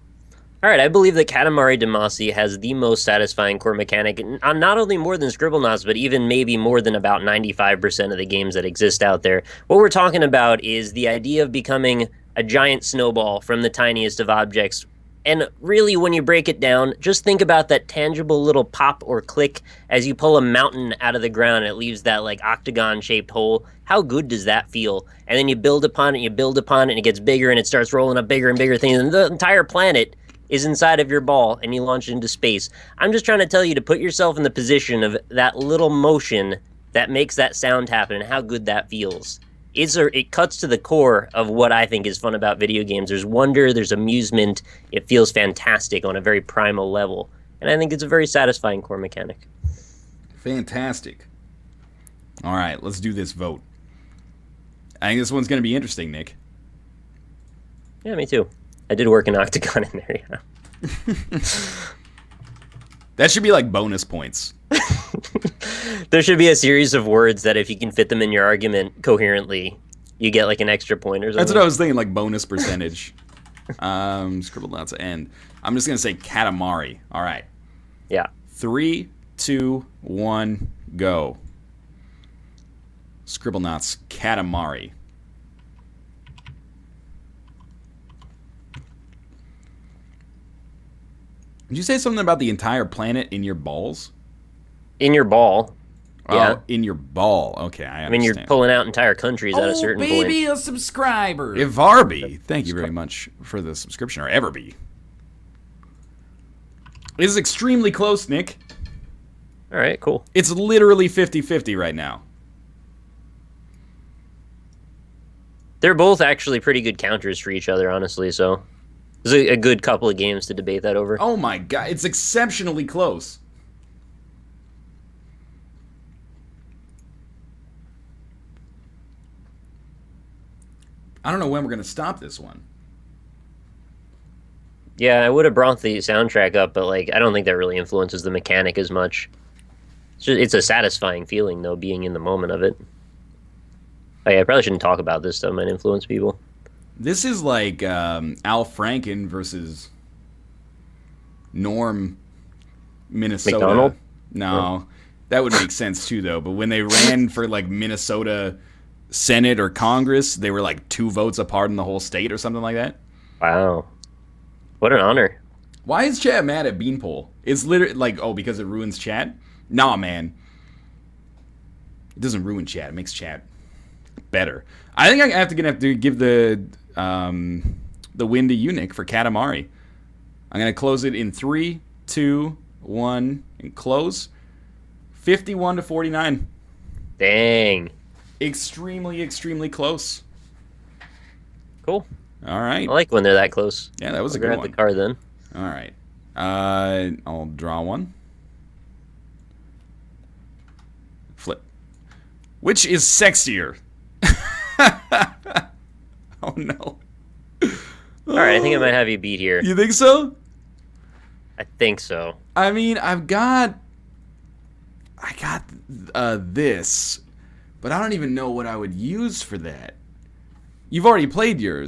All right, I believe that Katamari Damacy has the most satisfying core mechanic, not only more than Scribblenauts, but even maybe more than about 95% of the games that exist out there. What we're talking about is the idea of becoming a giant snowball from the tiniest of objects. And really, when you break it down, just think about that tangible little pop or click as you pull a mountain out of the ground and it leaves that like octagon-shaped hole. How good does that feel? And then you build upon it, and it gets bigger, and it starts rolling up bigger and bigger things, and the entire planet is inside of your ball, and you launch it into space. I'm just trying to tell you to put yourself in the position of that little motion that makes that sound happen and how good that feels. It cuts to the core of what I think is fun about video games. There's wonder, there's amusement, it feels fantastic on a very primal level. And I think it's a very satisfying core mechanic. Fantastic. All right, let's do this vote. I think this one's going to be interesting, Nick. Yeah, me too. I did work an octagon in there, yeah. That should be like bonus points. There should be a series of words that if you can fit them in your argument coherently, you get like an extra point or something. That's what I was thinking, like bonus percentage. Scribblenauts end. I'm just going to say Katamari. All right. Yeah. 3, 2, 1, go. Scribblenauts Katamari. Did you say something about the entire planet in your balls? In your ball. Yeah. Oh, in your ball. Okay, I understand. I mean, you're pulling out entire countries at a certain point. Baby, a subscriber. Ivarby, thank you very much for the subscription, or Everby. This is extremely close, Nick. All right, cool. It's literally 50-50 right now. They're both actually pretty good counters for each other, honestly, so there's a good couple of games to debate that over. Oh my god, it's exceptionally close. I don't know when we're going to stop this one. Yeah, I would have brought the soundtrack up, but like I don't think that really influences the mechanic as much. It's a satisfying feeling, though, being in the moment of it. Oh, yeah, I probably shouldn't talk about this, though. It might influence people. This is like Al Franken versus Norm, Minnesota. McDonald? No, that would make sense, too, though. But when they ran for, like, Minnesota Senate or Congress, they were, like, 2 votes apart in the whole state or something like that. Wow. What an honor. Why is chat mad at Beanpole? It's literally, like, oh, because it ruins chat? Nah, man. It doesn't ruin chat. It makes chat better. I think I have to give the win to you, Nick, for Katamari. I'm going to close it in 3, 2, 1, and close. 51-49. Dang. Extremely, extremely close. Cool. All right. I like when they're that close. Yeah, that was a I'll good grab one. the card then. All right. I'll draw one. Flip. Which is sexier? Oh no. All right, I think I might have you beat here. You think so? I think so. I mean, I got this, but I don't even know what I would use for that. You've already played yours.